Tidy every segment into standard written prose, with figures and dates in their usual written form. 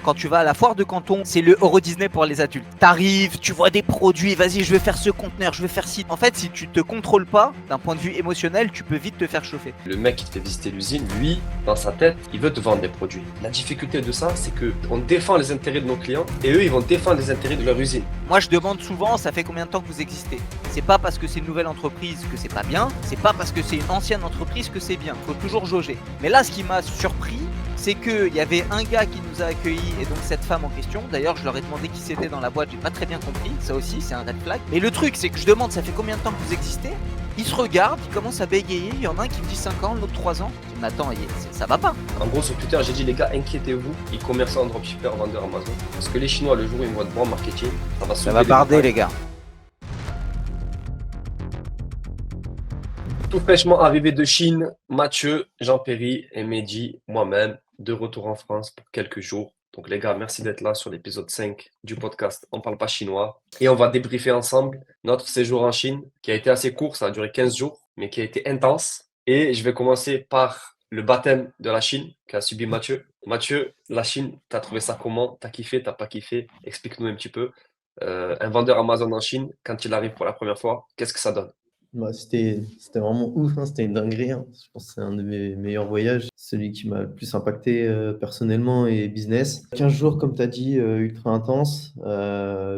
Quand tu vas à la foire de Canton, c'est le Euro Disney pour les adultes. T'arrives, tu vois des produits, vas-y, je vais faire ce conteneur, je vais faire ci. En fait, si tu te contrôles pas, d'un point de vue émotionnel, tu peux vite te faire chauffer. Le mec qui te fait visiter l'usine, lui, dans sa tête, il veut te vendre des produits. La difficulté de ça, c'est que on défend les intérêts de nos clients et eux, ils vont défendre les intérêts de leur usine. Moi, je demande souvent, ça fait combien de temps que vous existez? C'est pas parce que c'est une nouvelle entreprise que c'est pas bien, c'est pas parce que c'est une ancienne entreprise que c'est bien. Faut toujours jauger. Mais là, ce qui m'a surpris, c'est qu'il y avait un gars qui nous a accueillis et donc cette femme en question. D'ailleurs, je leur ai demandé qui c'était dans la boîte, j'ai pas très bien compris. Ça aussi, c'est un red flag. Mais le truc, c'est que je demande, ça fait combien de temps que vous existez? Ils se regardent, ils commencent à bégayer. Il y en a un qui me dit 5 ans, l'autre 3 ans. Je dis, mais attends, ça va pas. En gros, sur Twitter, j'ai dit, les gars, inquiétez-vous, e-commerce en dropshipper, vendeur Amazon. Parce que les Chinois, le jour où ils vont être bons en marketing, Ça va barder, les gars. Tout fraîchement arrivé de Chine, Mathieu, Jean-Péry et Mehdi, moi-même, de retour en France pour quelques jours. Donc les gars, merci d'être là sur l'épisode 5 du podcast On parle pas chinois. Et on va débriefer ensemble notre séjour en Chine, qui a été assez court, ça a duré 15 jours, mais qui a été intense. Et je vais commencer par le baptême de la Chine qu'a subi Mathieu. Mathieu, la Chine, t'as trouvé ça comment? T'as kiffé, t'as pas kiffé? Explique-nous un petit peu. Un vendeur Amazon en Chine, quand il arrive pour la première fois, qu'est-ce que ça donne? Bah, c'était vraiment ouf, hein, c'était une dinguerie, hein. Je pense que c'est un de mes meilleurs voyages, celui qui m'a le plus impacté personnellement et business. 15 jours, comme tu as dit, ultra intense,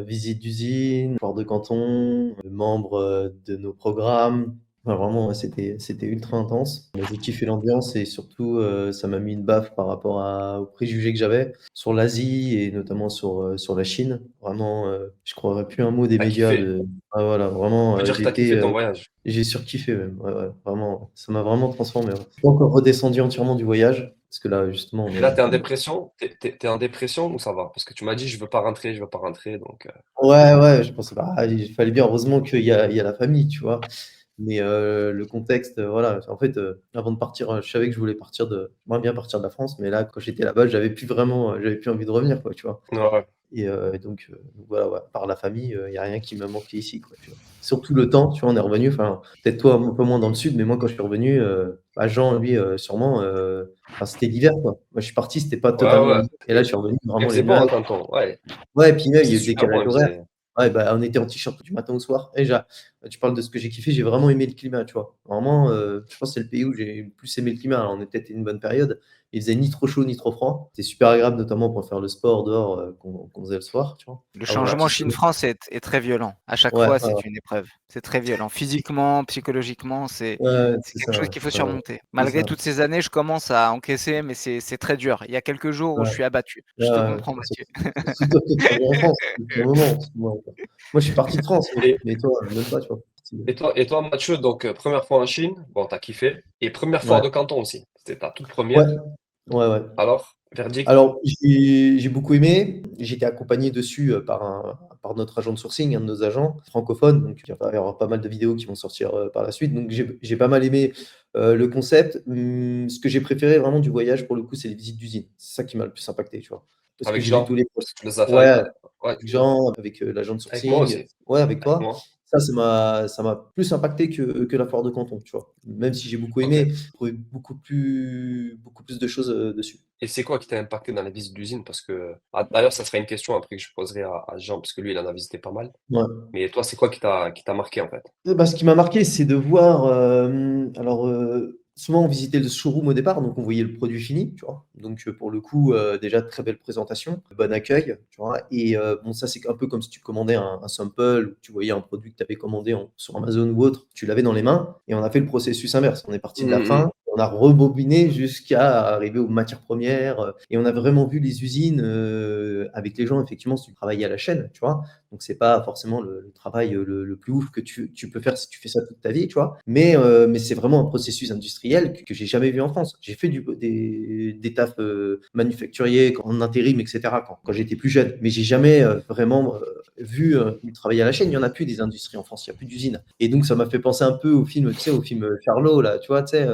visite d'usine, foire de canton, membre de nos programmes. Enfin, vraiment, ouais, c'était ultra intense. J'ai kiffé l'ambiance et surtout, ça m'a mis une baffe par rapport aux préjugés que j'avais sur l'Asie et notamment sur la Chine. Vraiment, je croirais plus un mot des T'as médias. kiffé? Ah, voilà, vraiment, On peut dire que t'as kiffé ton voyage. j'ai surkiffé même. Ouais, ouais, vraiment, ça m'a vraiment transformé. Ouais. Je suis pas encore redescendu entièrement du voyage parce que là, justement, Et là, t'es en dépression? T'es en dépression ou ça va? Parce que tu m'as dit, je veux pas rentrer, donc... Ouais, je pense bah, il fallait bien, heureusement qu'il y a la famille, tu vois. Mais le contexte, voilà. En fait, avant de partir, je savais que j'aimerais bien partir de la France, mais là, quand j'étais là-bas, j'avais plus envie de revenir, quoi, tu vois. Ouais. Et donc voilà, ouais, par la famille, il y a rien qui m'a manqué ici, quoi, tu vois. Surtout le temps, tu vois, on est revenu, enfin, peut-être toi un peu moins dans le sud, mais moi quand je suis revenu, bah, Jean, lui, sûrement, enfin, c'était l'hiver, quoi. Moi, je suis parti, c'était pas totalement Ouais. l'hiver et là, je suis revenu, Il vraiment les faisait bon nuages. en Canton, ouais. Ouais, et puis même, il y C'est a eu le super bon, décalage horaire. Ouais, bah, on était en t-shirt du matin au soir. Et tu parles de ce que j'ai kiffé, j'ai vraiment aimé le climat, tu vois. Vraiment, je pense que c'est le pays où j'ai le plus aimé le climat. Alors, on était peut-être une bonne période. Il faisait ni trop chaud ni trop froid. C'était super agréable, notamment pour faire le sport dehors qu'on faisait le soir, tu vois. Le Avoir un changement petit soleil. Chine-France est très violent. À chaque Ouais, fois, ouais, c'est une épreuve. C'est très violent. Physiquement, psychologiquement, ouais, c'est c'est quelque ça, chose qu'il faut surmonter. c'est Malgré ça. toutes ces années, je commence à encaisser, mais c'est très dur. Il y a quelques jours où Ouais, je suis abattu. ouais, Je te ouais. comprends, Mathieu. Surtout toi, tu es en France depuis un moment. Parce que moi, je suis parti de France, Et, mais toi, même pas, tu vois. et toi, Mathieu, donc première fois en Chine, bon, t'as kiffé. Et première foire Ouais, de Canton aussi. C'était ta toute ouais, première. ouais. Alors, verdict? Alors, j'ai beaucoup aimé. J'ai été accompagné dessus par notre agent de sourcing, un de nos agents francophones. Donc, il va y avoir pas mal de vidéos qui vont sortir par la suite. Donc, j'ai pas mal aimé le concept. Ce que j'ai préféré vraiment du voyage, pour le coup, c'est les visites d'usine. C'est ça qui m'a le plus impacté, tu vois. Parce que Avec j'ai vu tous Jean? les... Parce que tu les as fait Ouais, avec... avec Ouais, Jean, avec l'agent de avec moi sourcing. aussi. Ouais, avec Avec toi. moi. Ça m'a plus impacté que la foire de Canton, tu vois. Même si j'ai beaucoup Ok. aimé, j'ai trouvé beaucoup plus de choses dessus. Et c'est quoi qui t'a impacté dans les visites d'usine? Parce que... Ah, d'ailleurs, ça sera une question après que je poserai à Jean, parce que lui, il en a visité pas mal. Ouais. Mais toi, c'est quoi qui t'a marqué, en fait? Bah, ce qui m'a marqué, c'est de voir, alors, souvent on visitait le showroom au départ, donc on voyait le produit fini, tu vois? Donc, pour le coup, déjà très belle présentation, bon accueil, tu vois? Et bon, ça, c'est un peu comme si tu commandais un sample, ou tu voyais un produit que tu avais commandé sur Amazon ou autre, tu l'avais dans les mains et on a fait le processus inverse. On est parti de la fin, on a rebobiné jusqu'à arriver aux matières premières, et on a vraiment vu les usines, avec les gens, effectivement, si tu travaillais à la chaîne, tu vois? Donc c'est pas forcément le travail le plus ouf que tu peux faire si tu fais ça toute ta vie, tu vois. Mais c'est vraiment un processus industriel que j'ai jamais vu en France. J'ai fait des tafs manufacturiers en intérim, etc. quand j'étais plus jeune, mais j'ai jamais vraiment vu travailler à la chaîne. Il y en a plus des industries en France, il y a plus d'usines. Et donc ça m'a fait penser un peu au film, tu sais, au film Charlot là, tu vois, tu sais,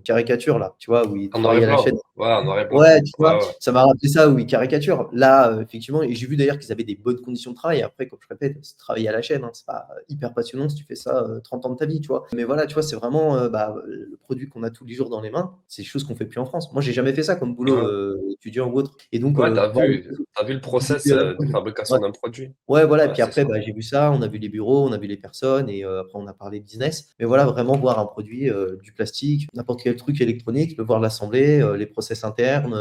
caricature là, tu vois, où il En noir et travaille à la blanc. chaîne. Ouais, en noir et blanc. Ouais, tu Ouais, vois, ouais. ça m'a rappelé ça où ils caricaturent. Là, effectivement, et j'ai vu d'ailleurs qu'ils avaient des bonnes conditions de travail. Après, comme je répète, c'est travailler à la chaîne, hein, c'est pas hyper passionnant si tu fais ça 30 ans de ta vie, tu vois. Mais voilà, tu vois, c'est vraiment le produit qu'on a tous les jours dans les mains. C'est des choses qu'on fait plus en France. Moi, j'ai jamais fait ça comme boulot Ouais, étudiant ou autre. Et donc, ouais, voilà, t'as vu le process visiter la de prod. fabrication Ouais. d'un produit. Ouais, voilà, et Ouais, puis c'est après, ça. j'ai vu ça, on a vu les bureaux, on a vu les personnes, et après, on a parlé business. Mais voilà, vraiment voir un produit, du plastique, n'importe quel truc électronique, le voir l'assembler, les process internes,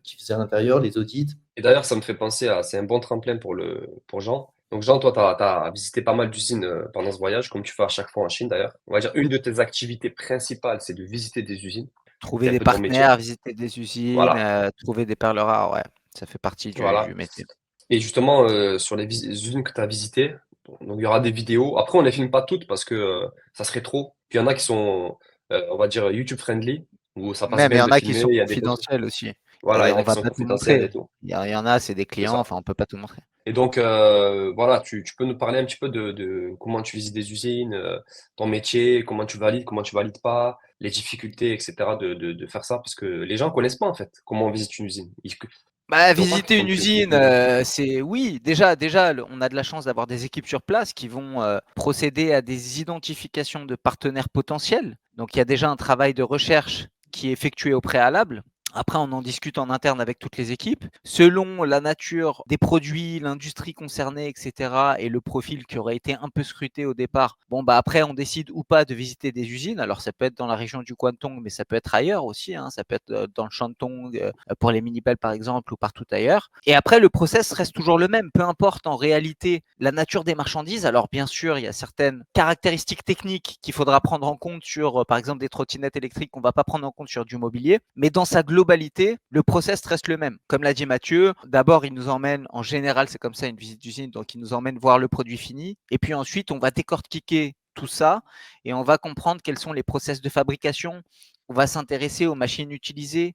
qui faisaient à l'intérieur, les audits. Et d'ailleurs, ça me fait penser à, c'est un bon tremplin pour Jean. Donc Jean, toi, tu as visité pas mal d'usines pendant ce voyage, comme tu fais à chaque fois en Chine d'ailleurs. On va dire une de tes activités principales, c'est de visiter des usines. Trouver C'est un des peu ton métier. partenaires, visiter des usines, Voilà, trouver des perles rares, ouais, ça fait partie du voilà. métier. Et justement, sur les usines que tu as visitées, donc il y aura des vidéos. Après, on les filme pas toutes parce que ça serait trop. Puis il y en a qui sont, on va dire, YouTube friendly, où ça passe Même, il y bien en de a qui filmer, sont il y a des photos. confidentiels aussi. Voilà, il y en On a qui va sont pas tout confidentiels et montrer. tout. Il y en a, c'est des C'est clients, ça. enfin, on peut pas tout montrer. Et donc, voilà, tu peux nous parler un petit peu de comment tu visites des usines, ton métier, comment tu valides pas, les difficultés, etc. de faire ça, parce que les gens connaissent pas en fait comment on visite une usine. Bah, Ils ont pas visiter une comme tu usine, viens de l'expliquer. c'est oui, déjà, on a de la chance d'avoir des équipes sur place qui vont procéder à des identifications de partenaires potentiels. Donc, il y a déjà un travail de recherche qui est effectué au préalable. Après, on en discute en interne avec toutes les équipes. Selon la nature des produits, l'industrie concernée, etc., et le profil qui aurait été un peu scruté au départ, bon, bah après, on décide ou pas de visiter des usines. Alors, ça peut être dans la région du Guangdong, mais ça peut être ailleurs aussi, hein. Ça peut être dans le Shandong, pour les mini-pelles par exemple, ou partout ailleurs. Et après, le process reste toujours le même, peu importe en réalité la nature des marchandises. Alors, bien sûr, il y a certaines caractéristiques techniques qu'il faudra prendre en compte sur, par exemple, des trottinettes électriques qu'on ne va pas prendre en compte sur du mobilier, mais dans sa globalité, le process reste le même. Comme l'a dit Mathieu, d'abord, il nous emmène, en général, c'est comme ça une visite d'usine, donc il nous emmène voir le produit fini, et puis ensuite, on va décortiquer tout ça et on va comprendre quels sont les process de fabrication. On va s'intéresser aux machines utilisées,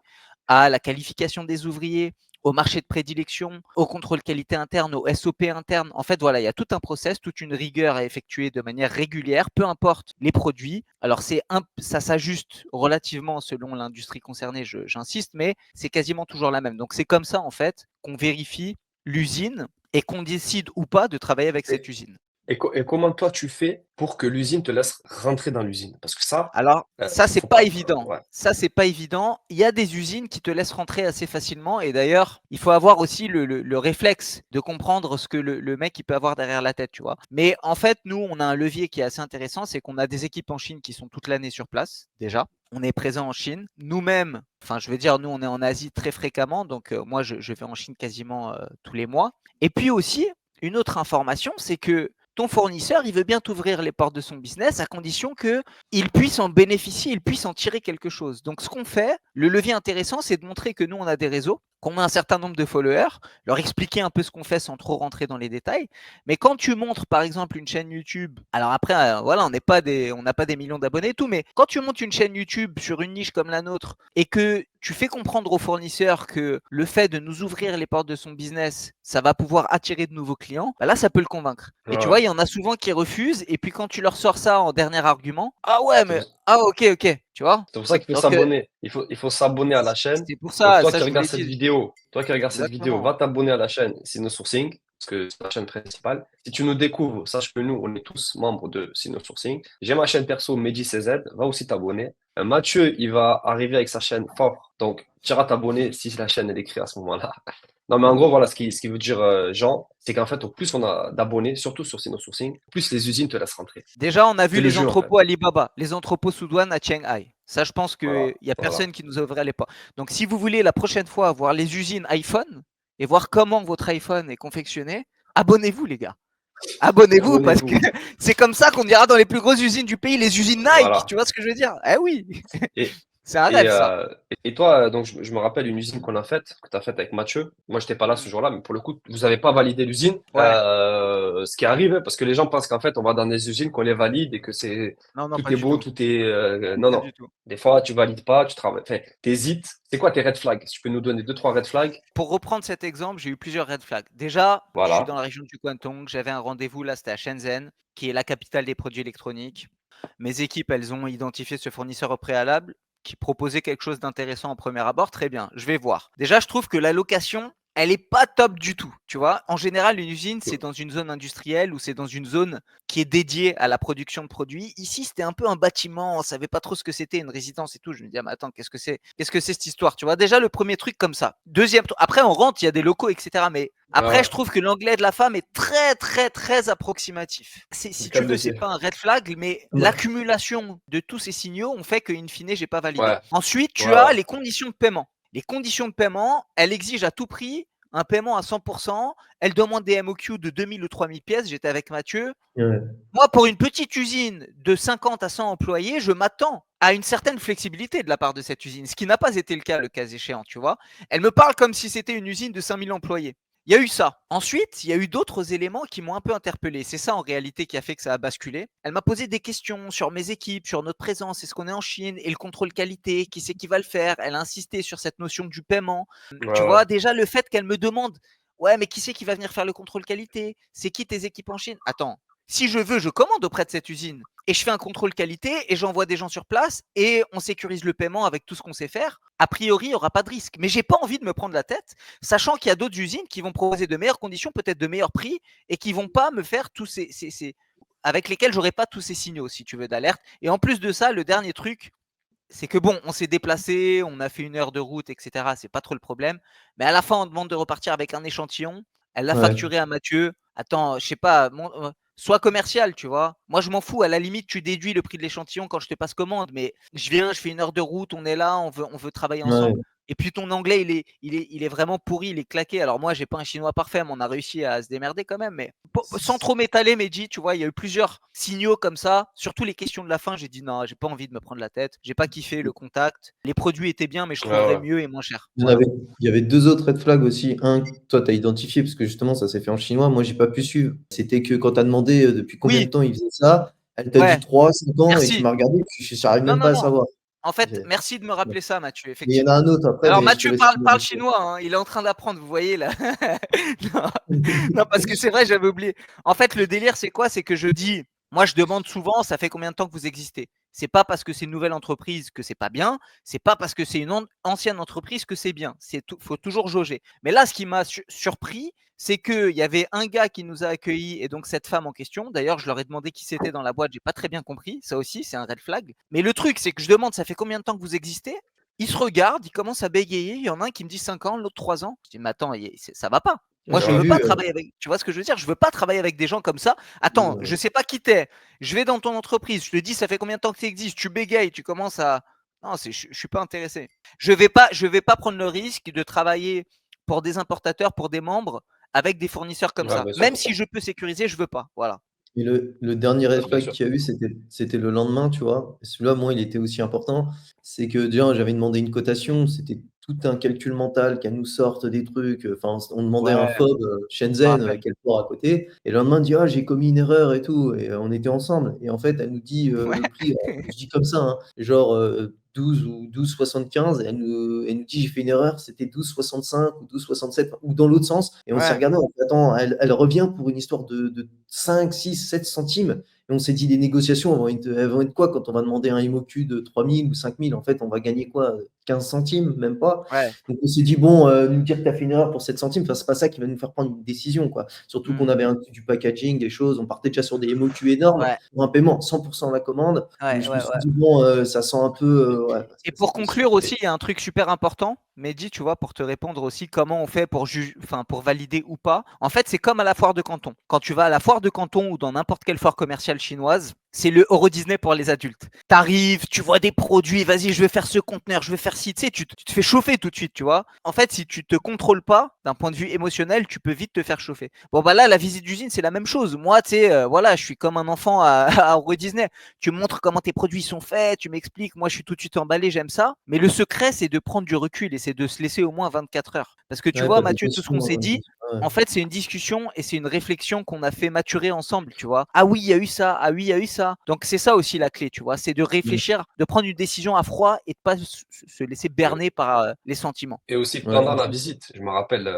à la qualification des ouvriers, au marché de prédilection, au contrôle qualité interne, au SOP interne. En fait, voilà, il y a tout un process, toute une rigueur à effectuer de manière régulière, peu importe les produits. Alors, ça s'ajuste relativement selon l'industrie concernée, j'insiste, mais c'est quasiment toujours la même. Donc, c'est comme ça, en fait, qu'on vérifie l'usine et qu'on décide ou pas de travailler avec cette usine. Et comment toi tu fais pour que l'usine te laisse rentrer dans l'usine? Parce que ça, Alors, ça, c'est faut pas pas. évident. Ouais. Ça, c'est pas évident. Il y a des usines qui te laissent rentrer assez facilement. Et d'ailleurs, il faut avoir aussi le réflexe de comprendre ce que le mec il peut avoir derrière la tête, tu vois. Mais en fait, nous, on a un levier qui est assez intéressant, c'est qu'on a des équipes en Chine qui sont toute l'année sur place, déjà. On est présent en Chine. Nous-mêmes, enfin, je veux dire, nous, on est en Asie très fréquemment. Donc, moi, je vais en Chine quasiment tous les mois. Et puis aussi, une autre information, c'est que ton fournisseur, il veut bien t'ouvrir les portes de son business à condition que il puisse en bénéficier, il puisse en tirer quelque chose. Donc, ce qu'on fait, le levier intéressant, c'est de montrer que nous, on a des réseaux, qu'on a un certain nombre de followers, leur expliquer un peu ce qu'on fait sans trop rentrer dans les détails. Mais quand tu montres, par exemple, une chaîne YouTube, alors après, voilà, on n'a pas des millions d'abonnés et tout, mais quand tu montes une chaîne YouTube sur une niche comme la nôtre et que tu fais comprendre aux fournisseurs que le fait de nous ouvrir les portes de son business, ça va pouvoir attirer de nouveaux clients, bah là, ça peut le convaincre. Et tu Ouais. vois, il y en a souvent qui refusent, et puis quand tu leur sors ça en dernier argument, ah ouais, C'est mais pour, ah ok, ok, tu vois. c'est pour ça qu'il faut Donc s'abonner. Il faut s'abonner à la chaîne. c'est pour Donc ça, toi ça qui je vous regardes l'ai cette dit. vidéo, va Exactement. t'abonner à la chaîne Sourcing, parce que c'est la chaîne principale. Si tu nous découvres, sache que nous, on est tous membres de Sourcing. J'ai ma chaîne perso MediCZ, va aussi t'abonner. Mathieu, il va arriver avec sa chaîne Fort, donc tu iras t'abonner si la chaîne est écrite à ce moment-là. Non, mais en gros, voilà ce qui veut dire Jean, c'est qu'en fait, au plus on a d'abonnés, surtout sur Sourcing, plus les usines te laissent rentrer. Déjà, on a vu C'est le les jeu, en fait. entrepôts Alibaba, les entrepôts sous douane à Shanghai. Ça, je pense Voilà, qu'il n'y a voilà. personne qui nous ouvrait les portes. Donc, si vous voulez la prochaine fois voir les usines iPhone et voir comment votre iPhone est confectionné, abonnez-vous, les gars. Abonnez-vous parce que Abonnez-vous. c'est comme ça qu'on ira dans les plus grosses usines du pays, les usines Nike. Tu Voilà. vois ce que je veux dire? Eh oui, Et, c'est un et, rêve, ça. euh, et toi, donc je me rappelle une usine qu'on a faite, que tu as faite avec Mathieu. Moi, j'étais pas là ce Mm. jour-là, mais pour le coup, vous n'avez pas validé l'usine. Ouais, Ce qui arrive, hein, parce que les gens pensent qu'en fait, on va dans des usines, qu'on les valide et que non, non, pas tout est du beau, tout. tout est. Non, Pas non. du tout. Des fois, tu valides pas, tu travailles. Enfin, t'hésites. C'est quoi tes red flags? Si tu peux nous donner deux, trois red flags. Pour reprendre cet exemple, j'ai eu plusieurs red flags. Déjà, je suis dans Voilà. la région du Guangdong. J'avais un rendez-vous là, c'était à Shenzhen, qui est la capitale des produits électroniques. Mes équipes, elles ont identifié ce fournisseur au préalable. qui proposait quelque chose d'intéressant en premier abord, très bien, je vais voir. Déjà, je trouve que la location, elle est pas top du tout, tu vois. En général, une usine, c'est dans une zone industrielle ou c'est dans une zone qui est dédiée à la production de produits. Ici, c'était un peu un bâtiment, on savait pas trop ce que c'était, une résidence et tout. Je me dis, ah, mais attends, qu'est-ce que c'est cette histoire, tu vois. Déjà, le premier truc comme ça. Deuxième, après, on rentre, il y a des locaux, etc. Mais après, je trouve que l'anglais de la femme est très, très, très approximatif. Si tu veux, c'est pas un red flag, mais Ouais. l'accumulation de tous ces signaux ont fait qu'in fine, j'ai pas validé. Ouais. Ensuite, tu Ouais, as ouais. les conditions de paiement. Les conditions de paiement, elles exigent à tout prix un paiement à 100%. Elles demandent des MOQ de 2000 ou 3000 pièces. J'étais avec Mathieu. Ouais. Moi, pour une petite usine de 50 à 100 employés, je m'attends à une certaine flexibilité de la part de cette usine, ce qui n'a pas été le cas le cas échéant, tu vois. Elle me parle comme si c'était une usine de 5000 employés. Il y a eu ça. Ensuite, il y a eu d'autres éléments qui m'ont un peu interpellé. C'est ça en réalité qui a fait que ça a basculé. Elle m'a posé des questions sur mes équipes, sur notre présence, est-ce qu'on est en Chine et le contrôle qualité, qui c'est qui va le faire. Elle a insisté sur cette notion du paiement. Ouais, Tu ouais. vois, déjà le fait qu'elle me demande, ouais, mais qui c'est qui va venir faire le contrôle qualité? C'est qui tes équipes en Chine? Attends, si je veux, je commande auprès de cette usine et je fais un contrôle qualité et j'envoie des gens sur place et on sécurise le paiement avec tout ce qu'on sait faire. A priori, il n'y aura pas de risque. Mais j'ai pas envie de me prendre la tête, sachant qu'il y a d'autres usines qui vont proposer de meilleures conditions, peut-être de meilleurs prix et qui vont pas me faire tous ces avec lesquels j'aurai pas tous ces signaux, si tu veux, d'alerte. Et en plus de ça, le dernier truc, c'est que bon, on s'est déplacé, on a fait 1 heure de route, etc. C'est pas trop le problème. Mais à la fin, on demande de repartir avec un échantillon. Elle l'a Ouais. facturé à Mathieu. Attends, je sais pas, sois commercial, tu vois. Moi, je m'en fous. À la limite, tu déduis le prix de l'échantillon quand je te passe commande. Mais je viens, je fais 1 heure de route, on est là, on veut travailler Ouais. ensemble. Et puis ton anglais, il est vraiment pourri, il est claqué. Alors moi, j'ai pas un chinois parfait, mais on a réussi à se démerder quand même. Mais sans trop m'étaler, Mehdi, tu vois, il y a eu plusieurs signaux comme ça. Surtout les questions de la fin, j'ai dit non, j'ai pas envie de me prendre la tête. J'ai pas kiffé le contact. Les produits étaient bien, mais je Ouais, trouverais ouais. mieux et moins cher. Il y en Voilà. avait, il y avait deux autres red flags aussi. Un, que toi, tu as identifié, parce que justement, ça s'est fait en chinois. Moi, j'ai pas pu suivre. C'était que quand tu as demandé depuis combien de Oui, temps il faisait ça, elle t'a dit ouais, 3, 5 ans, et tu merci. m'as regardé, puis j'arrive Non, même non, pas à non. savoir. En fait, J'ai- merci de me rappeler ça, Mathieu, Mais il y en a effectivement. un autre après, Alors mais je te Mathieu laisse parle finir. chinois, hein, il est en train d'apprendre, vous voyez là. Non, non, parce que c'est vrai, j'avais oublié. En fait, le délire, c'est quoi? C'est que je dis, moi je demande souvent, ça fait combien de temps que vous existez? C'est pas parce que c'est une nouvelle entreprise que c'est pas bien, c'est pas parce que c'est une ancienne entreprise que c'est bien. Faut toujours jauger. Mais là, ce qui m'a surpris, c'est qu'il y avait un gars qui nous a accueillis et donc cette femme en question. D'ailleurs, je leur ai demandé qui c'était dans la boîte, j'ai pas très bien compris. Ça aussi, c'est un red flag. Mais le truc, c'est que je demande, ça fait combien de temps que vous existez? Ils se regardent, ils commencent à bégayer. Il y en a un qui me dit 5 ans, l'autre 3 ans. Je dis, mais attends, ça va pas. Moi, je J'ai veux Ouais. vu. pas travailler avec. Tu vois ce que je veux dire? Je veux pas travailler avec des gens comme ça. Attends, je sais pas qui t'es. Je vais dans ton entreprise. Je te dis, ça fait combien de temps que tu existes? Tu bégayes, tu commences à. Non, je suis pas intéressé. Je vais pas prendre le risque de travailler pour des importateurs, pour des membres, avec des fournisseurs comme Ouais, ça. bien sûr. Même si je peux sécuriser, je veux pas. Voilà. Et le dernier red Ouais, bien flag sûr. qu'il y a eu, c'était le lendemain, tu vois. Et celui-là, moi, il était aussi important. C'est que déjà, j'avais demandé une cotation. C'était tout un calcul mental qu'elle nous sorte des trucs. Enfin, on demandait un Ouais, FOB je me Shenzhen, rappelle. quel port à côté. Et le lendemain, elle dit, ah, j'ai commis une erreur et tout. Et on était ensemble. Et en fait, elle nous dit Ouais. le prix, alors, je dis comme ça, hein, genre 12 ou 12,75. Et elle nous dit, j'ai fait une erreur, c'était 12,65 ou 12,67 ou dans l'autre sens. Et on s'est Ouais. regardé, on fait, attends, elle revient pour une histoire de 5, 6, 7 centimes. Et on s'est dit, les négociations elles vont être quoi quand on va demander un MOQ de 3 000 ou 5 000? En fait, on va gagner quoi? 15 centimes, même pas. Ouais. Donc on s'est dit, bon, nous dire que tu as fait une erreur pour 7 centimes, enfin, c'est pas ça qui va nous faire prendre une décision, quoi. Surtout qu'on Hmm. avait du packaging, des choses, on partait déjà sur des MOQ énormes, Ouais. pour un paiement 100% la commande. Donc Ouais. je me Ouais. suis Ouais. dit, bon, ça sent un peu, ouais, Et c'est pour conclure aussi, il y a un truc super important, Mehdi, tu vois, pour te répondre aussi, comment on fait pour valider ou pas. En fait, c'est comme à la foire de Canton. Quand tu vas à la foire de Canton ou dans n'importe quelle foire commerciale chinoise, c'est le Euro Disney pour les adultes. T'arrives, tu vois des produits, vas-y, je vais faire ce conteneur, je vais faire ci, tu sais, tu te fais chauffer tout de suite, tu vois. En fait, si tu te contrôles pas d'un point de vue émotionnel, tu peux vite te faire chauffer. Bon, bah là, la visite d'usine, c'est la même chose. Moi, tu sais, voilà, je suis comme un enfant à Euro Disney. Tu me montres comment tes produits sont faits, tu m'expliques, moi je suis tout de suite emballé, j'aime ça. Mais le secret, c'est de prendre du recul et c'est de se laisser au moins 24 heures. Parce que tu ouais, vois, pas des Mathieu, tout ce qu'on s'est dit, ouais. en fait, c'est une discussion et c'est une réflexion qu'on a fait maturer ensemble, tu vois. Ah oui, il y a eu ça, ah oui, il y a eu ça. Donc c'est ça aussi la clé, tu vois, c'est de réfléchir, de prendre une décision à froid et de pas se laisser berner par les sentiments. Et aussi Ouais, pendant la visite, je me rappelle,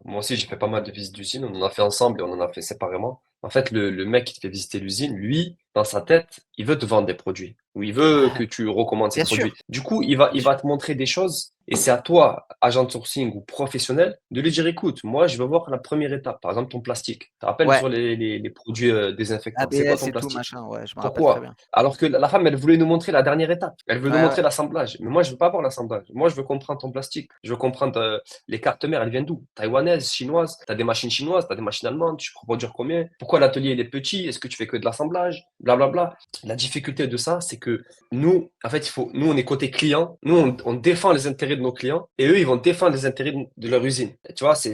moi aussi j'ai fait pas mal de visites d'usine, on en a fait ensemble et on en a fait séparément. En fait, le mec qui te fait visiter l'usine, lui, dans sa tête, il veut te vendre des produits ou il veut que tu recommandes ses Bien sûr. produits. Du coup, il va te montrer des choses et c'est à toi, agent de sourcing ou professionnel, de lui dire, écoute, moi, je veux voir la première étape. Par exemple, ton plastique. Tu te rappelles Ouais, sur les produits désinfectants. C'est quoi ABS ton et tout, plastique? machin, ouais, je me rappelle très Pourquoi? bien. Alors que la femme, elle voulait nous montrer la dernière étape. Elle veut nous Ouais, ouais. montrer l'assemblage. Mais moi, je veux pas voir l'assemblage. Moi, je veux comprendre ton plastique. Je veux comprendre les cartes mères, elles viennent d'où? Taïwanaises, chinoises. Tu as des machines chinoises, tu as des machines allemandes. Tu peux produire combien? Pourquoi l'atelier, il est petit? Est-ce que tu fais que de l'assemblage? Blablabla. La difficulté de ça, c'est que nous, en fait, nous, on est côté client. Nous, on défend les intérêts de nos clients et eux, ils vont défendre les intérêts de leur usine. Et tu vois, c'est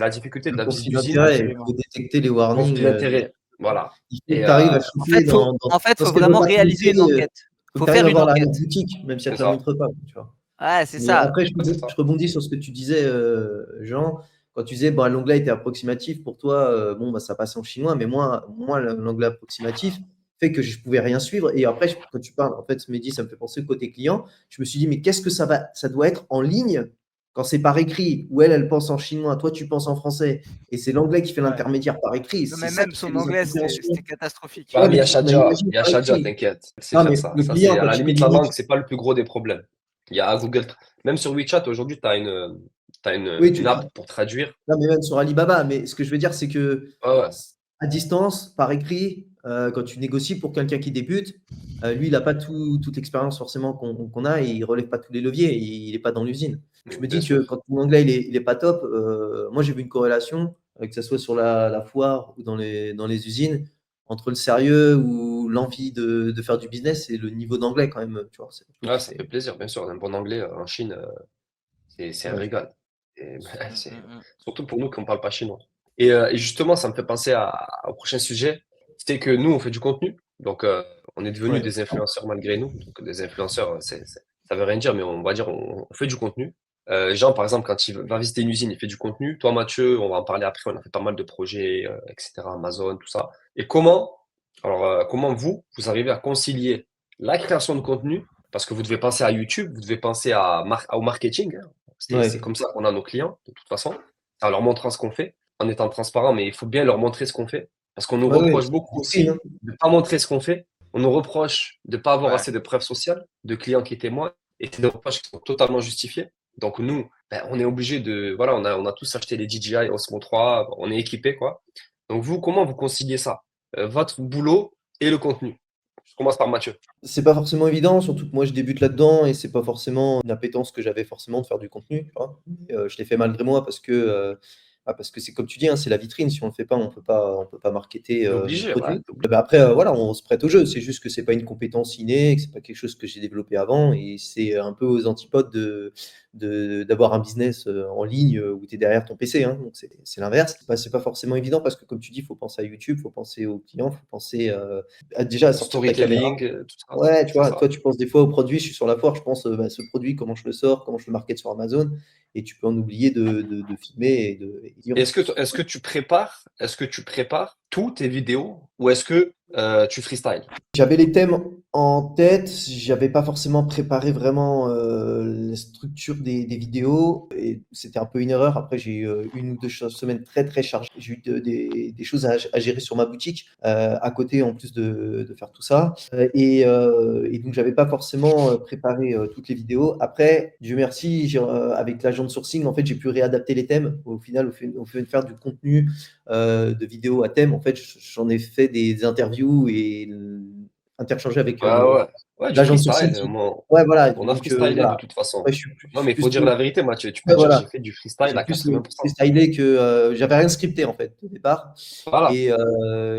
la difficulté de Le la visite conflit d'usine. d'intérêt, il Absolument. faut détecter les warnings. Conflit d'intérêts. Voilà. Il faut que Et tu arrives à En choper fait, dans faut ce qu'elle veut vraiment pas te réaliser une montrer, enquête. faut que Faut tu arrives faire à une voir l'arrière enquête. boutique, même si elle c'est te la ça. montre pas, tu vois. Ouais, c'est Mais ça. après, C'est ça. je rebondis sur ce que tu disais, Jean, quand tu disais, bon, l'anglais était approximatif pour toi, bon, bah, ça passait en chinois, mais moi, l'anglais approximatif fait que je pouvais rien suivre. Et après, quand tu parles, en fait, Mehdi, ça me fait penser côté client. Je me suis dit, mais qu'est-ce que ça doit être en ligne quand c'est par écrit, où elle pense en chinois, toi, tu penses en français, et c'est l'anglais qui fait Ouais. l'intermédiaire par écrit. Non, C'est mais ça même qui fait son les anglais, incompréhensions. c'était catastrophique. Bah, Ouais, mais il y a mais Shadia, imagine il y a par Shadia, écrit. t'inquiète. C'est Non, faire mais ça. le Ça, client, c'est à quand la tu limite, la communiques, langue, c'est pas le plus gros des problèmes. Il y a Google. Même sur WeChat, aujourd'hui, tu as oui, une app pour traduire. non, mais même sur Alibaba. Mais ce que je veux dire, c'est que Ouais, ouais. à distance, par écrit, quand tu négocies pour quelqu'un qui débute, lui, il n'a pas toute l'expérience forcément qu'on a et il ne relève pas tous les leviers et il n'est pas dans l'usine. Je me Bien dis que sûr. quand ton anglais il est pas top, moi j'ai vu une corrélation, que ce soit sur la foire ou dans les usines, entre le sérieux ou l'envie de faire du business et le niveau d'anglais quand même. Tu vois, je trouve Ouais, que ça fait c'est. plaisir, bien sûr. Un bon anglais en Chine, c'est un Ouais. régal. Et, Mm, mm, mm. surtout pour nous qui ne parle pas chinois. Et justement, ça me fait penser au prochain sujet. C'est que nous, on fait du contenu. Donc, on est devenus Ouais. des influenceurs malgré nous. Donc, des influenceurs, ça veut rien dire, mais on va dire, on fait du contenu. Jean, par exemple, quand il va visiter une usine, il fait du contenu. Toi, Mathieu, on va en parler après. On a fait pas mal de projets, etc. Amazon, tout ça. Et comment vous arrivez à concilier la création de contenu, parce que vous devez penser à YouTube, vous devez penser au marketing, hein. C'est Ouais. comme ça qu'on a nos clients, de toute façon, en leur montrant ce qu'on fait, en étant transparent, mais il faut bien leur montrer ce qu'on fait. Parce qu'on nous Ouais, ouais, reproche c'est beaucoup vitrine, aussi hein. de ne pas montrer ce qu'on fait. On nous reproche de ne pas avoir Ouais. assez de preuves sociales, de clients qui témoignent, et c'est des reproches qui sont totalement justifiés. Donc nous, ben, on est obligé de... Voilà, on a tous acheté les DJI Osmo 3, on est équipés, quoi. Donc vous, comment vous conciliez ça? Votre boulot et le contenu? Je commence par Mathieu. C'est pas forcément évident, surtout que moi je débute là-dedans et c'est pas forcément une appétence que j'avais forcément de faire du contenu, tu vois? Mais, je l'ai fait malgré moi parce que c'est comme tu dis, hein, c'est la vitrine. Si on le fait pas, on peut pas marketer, T'es nos obligé, ouais, produits. t'es obligé. Bah, après, voilà, on se prête au jeu. C'est juste que c'est pas une compétence innée, que c'est pas quelque chose que j'ai développé avant et c'est un peu aux antipodes d'avoir un business, en ligne, où tu es derrière ton PC, hein, donc c'est l'inverse. Bah, c'est pas forcément évident parce que comme tu dis, il faut penser à YouTube, il faut penser aux clients, il faut penser, déjà à sortir ta caméra. Storytelling, tout ça, Ouais, tu c'est vois, ça. toi, tu penses des fois au produit, je suis sur la foire, je pense, bah, ce produit, comment je le sors, comment je le market sur Amazon, et tu peux en oublier de filmer et dire Est-ce que tu prépares tous tes vidéos ou est-ce que tu freestyle? j'avais les thèmes en tête, j'avais pas forcément préparé vraiment la structure des vidéos et c'était un peu une erreur. Après, j'ai eu une ou deux semaines très très chargées. J'ai eu des choses à gérer sur ma boutique à côté en plus de faire tout ça. Et donc, j'avais pas forcément préparé toutes les vidéos. Après, Dieu merci, avec l'agent de sourcing, en fait, j'ai pu réadapter les thèmes. Au final, au fait de faire du contenu de vidéos à thème, en fait, j'en ai fait des interviews et interchanger avec Ouais, ouais. Ouais, du l'agent de sourcing. freestyle. Ouais, voilà. On a Donc, freestylé de voilà. toute façon. Ouais, Non, je suis mais il faut plus, dire la vérité, Mathieu. Tu peux ouais, dire voilà. j'ai fait du freestyle J'ai à plus 80%. freestylé que j'avais rien scripté en fait au départ. Voilà.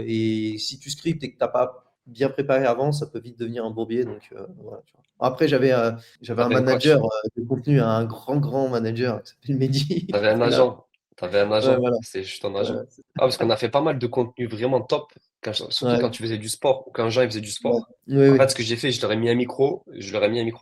Et si tu scriptes et que t'as pas bien préparé avant, ça peut vite devenir un bourbier. Donc, voilà, tu vois. Après, j'avais un T'avais un manager coach, de contenu, un grand manager qui s'appelle Mehdi. t'avais un Voilà. agent. T'avais un Ouais, agent. voilà. C'est juste un agent. Ouais, Ah, parce qu'on a fait pas mal de contenu vraiment top, surtout quand ouais, tu faisais du sport ou quand Jean il faisait du ouais. sport. Oui, En oui. fait, ce que j'ai fait, je leur ai mis un micro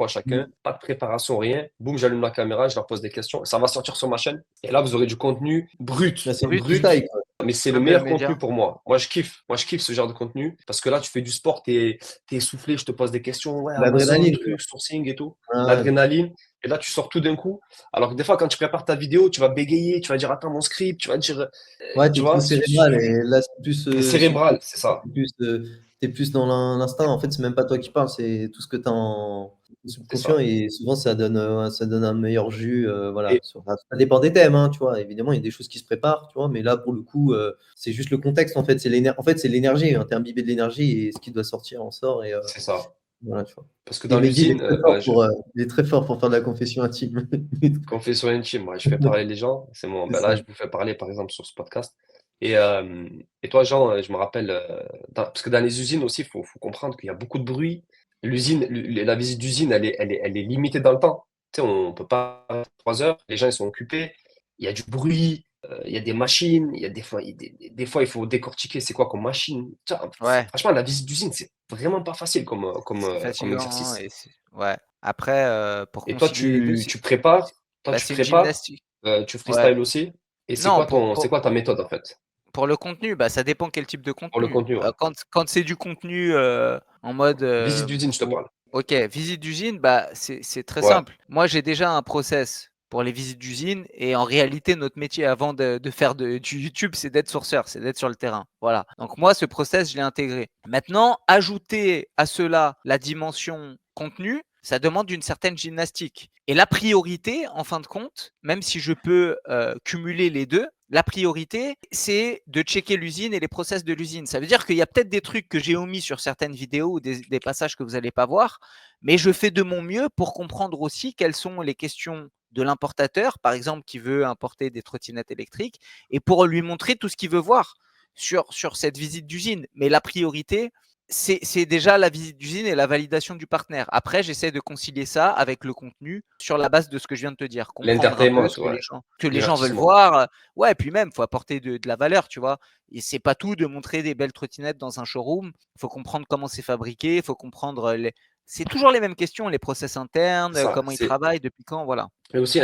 à chacun, pas de préparation, rien. Boum, j'allume la caméra, je leur pose des questions. Ça va sortir sur ma chaîne. Et là, vous aurez du contenu Là, brut, c'est du Brut, brut. freestyle, quoi. Mais c'est le un peu meilleur contenu immédiat. pour moi. Moi, je kiffe. Moi, je kiffe ce genre de contenu parce que là, tu fais du sport, t'es essoufflé, je te pose des questions. Ouais, Amazon, L'adrénaline, quoi. truc, sourcing et tout. Ouais, L'adrénaline. Et là, tu sors tout d'un coup. Alors que des fois, quand tu prépares ta vidéo, tu vas bégayer, tu vas dire attends mon script, tu vas dire, Ouais, tu t'es trop vois, cérébral et là, c'est plus t'es subtil. cérébral, c'est ça, T'es plus dans l'instinct. En fait, c'est même pas toi qui parles, c'est tout ce que tu as en c'est subconscient ça. et souvent ça donne un meilleur jus. Voilà. Et, Ça dépend des thèmes, hein, tu vois. Évidemment, il y a des choses qui se préparent, tu vois, mais là, pour le coup, c'est juste le contexte. En fait, c'est l'énergie. Hein. T'es imbibé de l'énergie et ce qui doit sortir en sort. Et c'est ça. voilà, tu vois. Parce que Et dans Mehdi, l'usine, il est très fort pour faire de la confession intime. confession intime, moi, je fais parler les gens. C'est bon. C'est Ben là, ça. je vous fais parler, par exemple, sur ce podcast. Et, euh, et toi, Jean, je me rappelle, parce que dans les usines aussi, faut comprendre qu'il y a beaucoup de bruit. La visite d'usine, elle est limitée dans le temps. Tu sais, on peut pas 3 heures, les gens ils sont occupés, il y a du bruit, il y a des machines, il y a des fois, il faut décortiquer c'est quoi comme machine. Tu vois, Ouais, franchement, la visite d'usine, c'est vraiment pas facile c'est comme fatigant, exercice. ouais. Après, pour Et toi, concilier les 2, bah, tu c'est une prépares, gymnastique. tu Ouais. freestyle aussi. Et Non, c'est quoi ta méthode en fait pour le contenu, bah, ça dépend quel type de pour le contenu. contenu, ouais. Quand c'est du contenu, en mode, Visite d'usine, je te parle. OK, visite d'usine, bah, c'est très Ouais, simple. Moi, j'ai déjà un process pour les visites d'usine et en réalité, notre métier avant de faire du YouTube, c'est d'être sourceur, c'est d'être sur le terrain. Voilà. Donc moi, ce process, je l'ai intégré. Maintenant, ajouter à cela la dimension contenu, ça demande une certaine gymnastique. Et la priorité, en fin de compte, même si je peux cumuler les deux, la priorité, c'est de checker l'usine et les process de l'usine. Ça veut dire qu'il y a peut-être des trucs que j'ai omis sur certaines vidéos ou des passages que vous n'allez pas voir, mais je fais de mon mieux pour comprendre aussi quelles sont les questions de l'importateur, par exemple, qui veut importer des trottinettes électriques, et pour lui montrer tout ce qu'il veut voir sur cette visite d'usine. Mais la priorité, c'est déjà la visite d'usine et la validation du partenaire. Après, j'essaie de concilier ça avec le contenu sur la base de ce que je viens de te dire, comprendre un peu l'entertainment, ce ouais, que les gens veulent divertissement. voir. Ouais, puis même, il faut apporter de la valeur, tu vois. Et c'est pas tout de montrer des belles trottinettes dans un showroom. Il faut comprendre comment c'est fabriqué, il faut comprendre c'est toujours les mêmes questions, les process internes, Ça, comment ils travaillent, depuis quand, voilà. et aussi,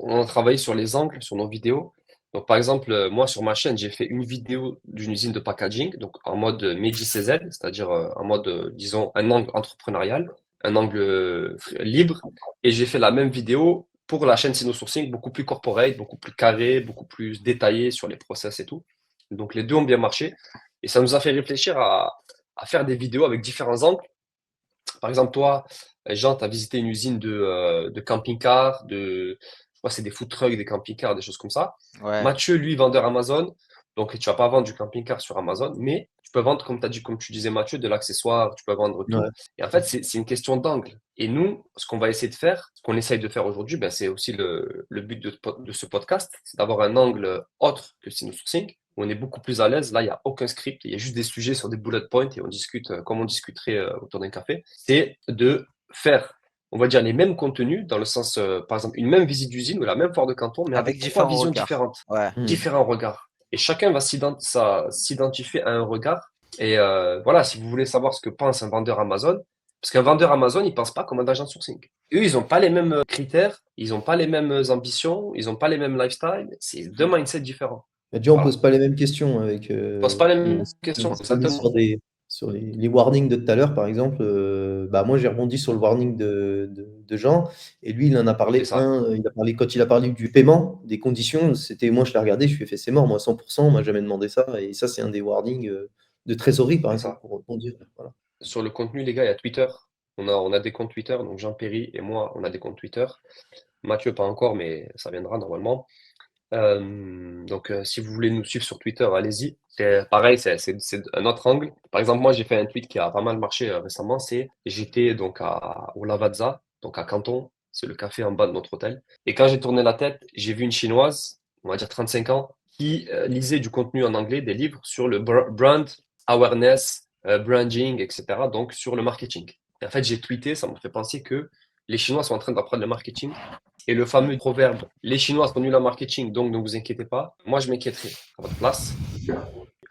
on a travaillé sur les angles, sur nos vidéos. Donc, par exemple, moi, sur ma chaîne, j'ai fait une vidéo d'une usine de packaging, donc en mode Mehdi CZ, c'est-à-dire en mode, disons, un angle entrepreneurial, un angle libre. Et j'ai fait la même vidéo pour la chaîne Sino-Sourcing, beaucoup plus corporate, beaucoup plus carré, beaucoup plus détaillé sur les process et tout. Donc, les deux ont bien marché. Et ça nous a fait réfléchir à faire des vidéos avec différents angles. Par exemple, toi, Jean, tu as visité une usine de camping-car, je crois que c'est des food trucks, des camping-cars, des choses comme ça. Ouais, Mathieu, lui, vendeur Amazon. Donc, tu vas pas vendre du camping-car sur Amazon, mais tu peux vendre, comme tu as dit, comme tu disais, Mathieu, de l'accessoire, tu peux vendre tout. Ouais. Et en fait, c'est une question d'angle. Et nous, ce qu'on va essayer de faire, ce qu'on essaye de faire aujourd'hui, ben, c'est aussi le but de ce podcast, c'est d'avoir un angle autre que Sinus Sourcing, où on est beaucoup plus à l'aise. Là, il n'y a aucun script, il y a juste des sujets sur des bullet points et on discute comme on discuterait autour d'un café. C'est de faire, on va dire, les mêmes contenus, dans le sens, par exemple, une même visite d'usine ou la même foire de canton, mais avec avec trois différents visions regards. différentes, Ouais. Hmm. différents regards. Et chacun va s'identifier à un regard. Et voilà, si vous voulez savoir ce que pense un vendeur Amazon, parce qu'un vendeur Amazon, il pense pas comme un agent sourcing. Eux, ils n'ont pas les mêmes critères, ils n'ont pas les mêmes ambitions, ils n'ont pas les mêmes lifestyles. C'est deux Mm. mindsets différents. Bah, déjà, on Voilà. pose pas les mêmes questions avec. Ils posent pas les mêmes On questions, s'est mis exactement. sur les warnings de tout à l'heure, par exemple. Bah, moi, j'ai rebondi sur le warning de Jean, et lui, il en a C'est parlé ça, quand il a parlé du paiement, des conditions. C'était, moi, je l'ai regardé, je lui ai fait, c'est mort, moi, 100%, on m'a jamais demandé ça. Et ça, c'est un des warnings de trésorerie, par c'est exemple, ça. pour rebondir. Voilà. Sur le contenu, les gars, il y a Twitter. On a des comptes Twitter, donc Jean Perry et moi, on a des comptes Twitter. Mathieu, pas encore, mais ça viendra normalement. Donc, si vous voulez nous suivre sur Twitter, allez-y. C'est pareil, c'est un autre angle. Par exemple, moi, j'ai fait un tweet qui a pas mal marché récemment. J'étais donc au Lavazza, donc à Canton. C'est le café en bas de notre hôtel. Et quand j'ai tourné la tête, j'ai vu une Chinoise, on va dire 35 ans, qui lisait du contenu en anglais, des livres sur le brand awareness, branding, etc. Donc, sur le marketing. Et en fait, j'ai tweeté, ça m'a fait penser que les Chinois sont en train d'apprendre le marketing et le fameux proverbe, les Chinois sont nuls en marketing, donc ne vous inquiétez pas. Moi, je m'inquiéterai à votre place.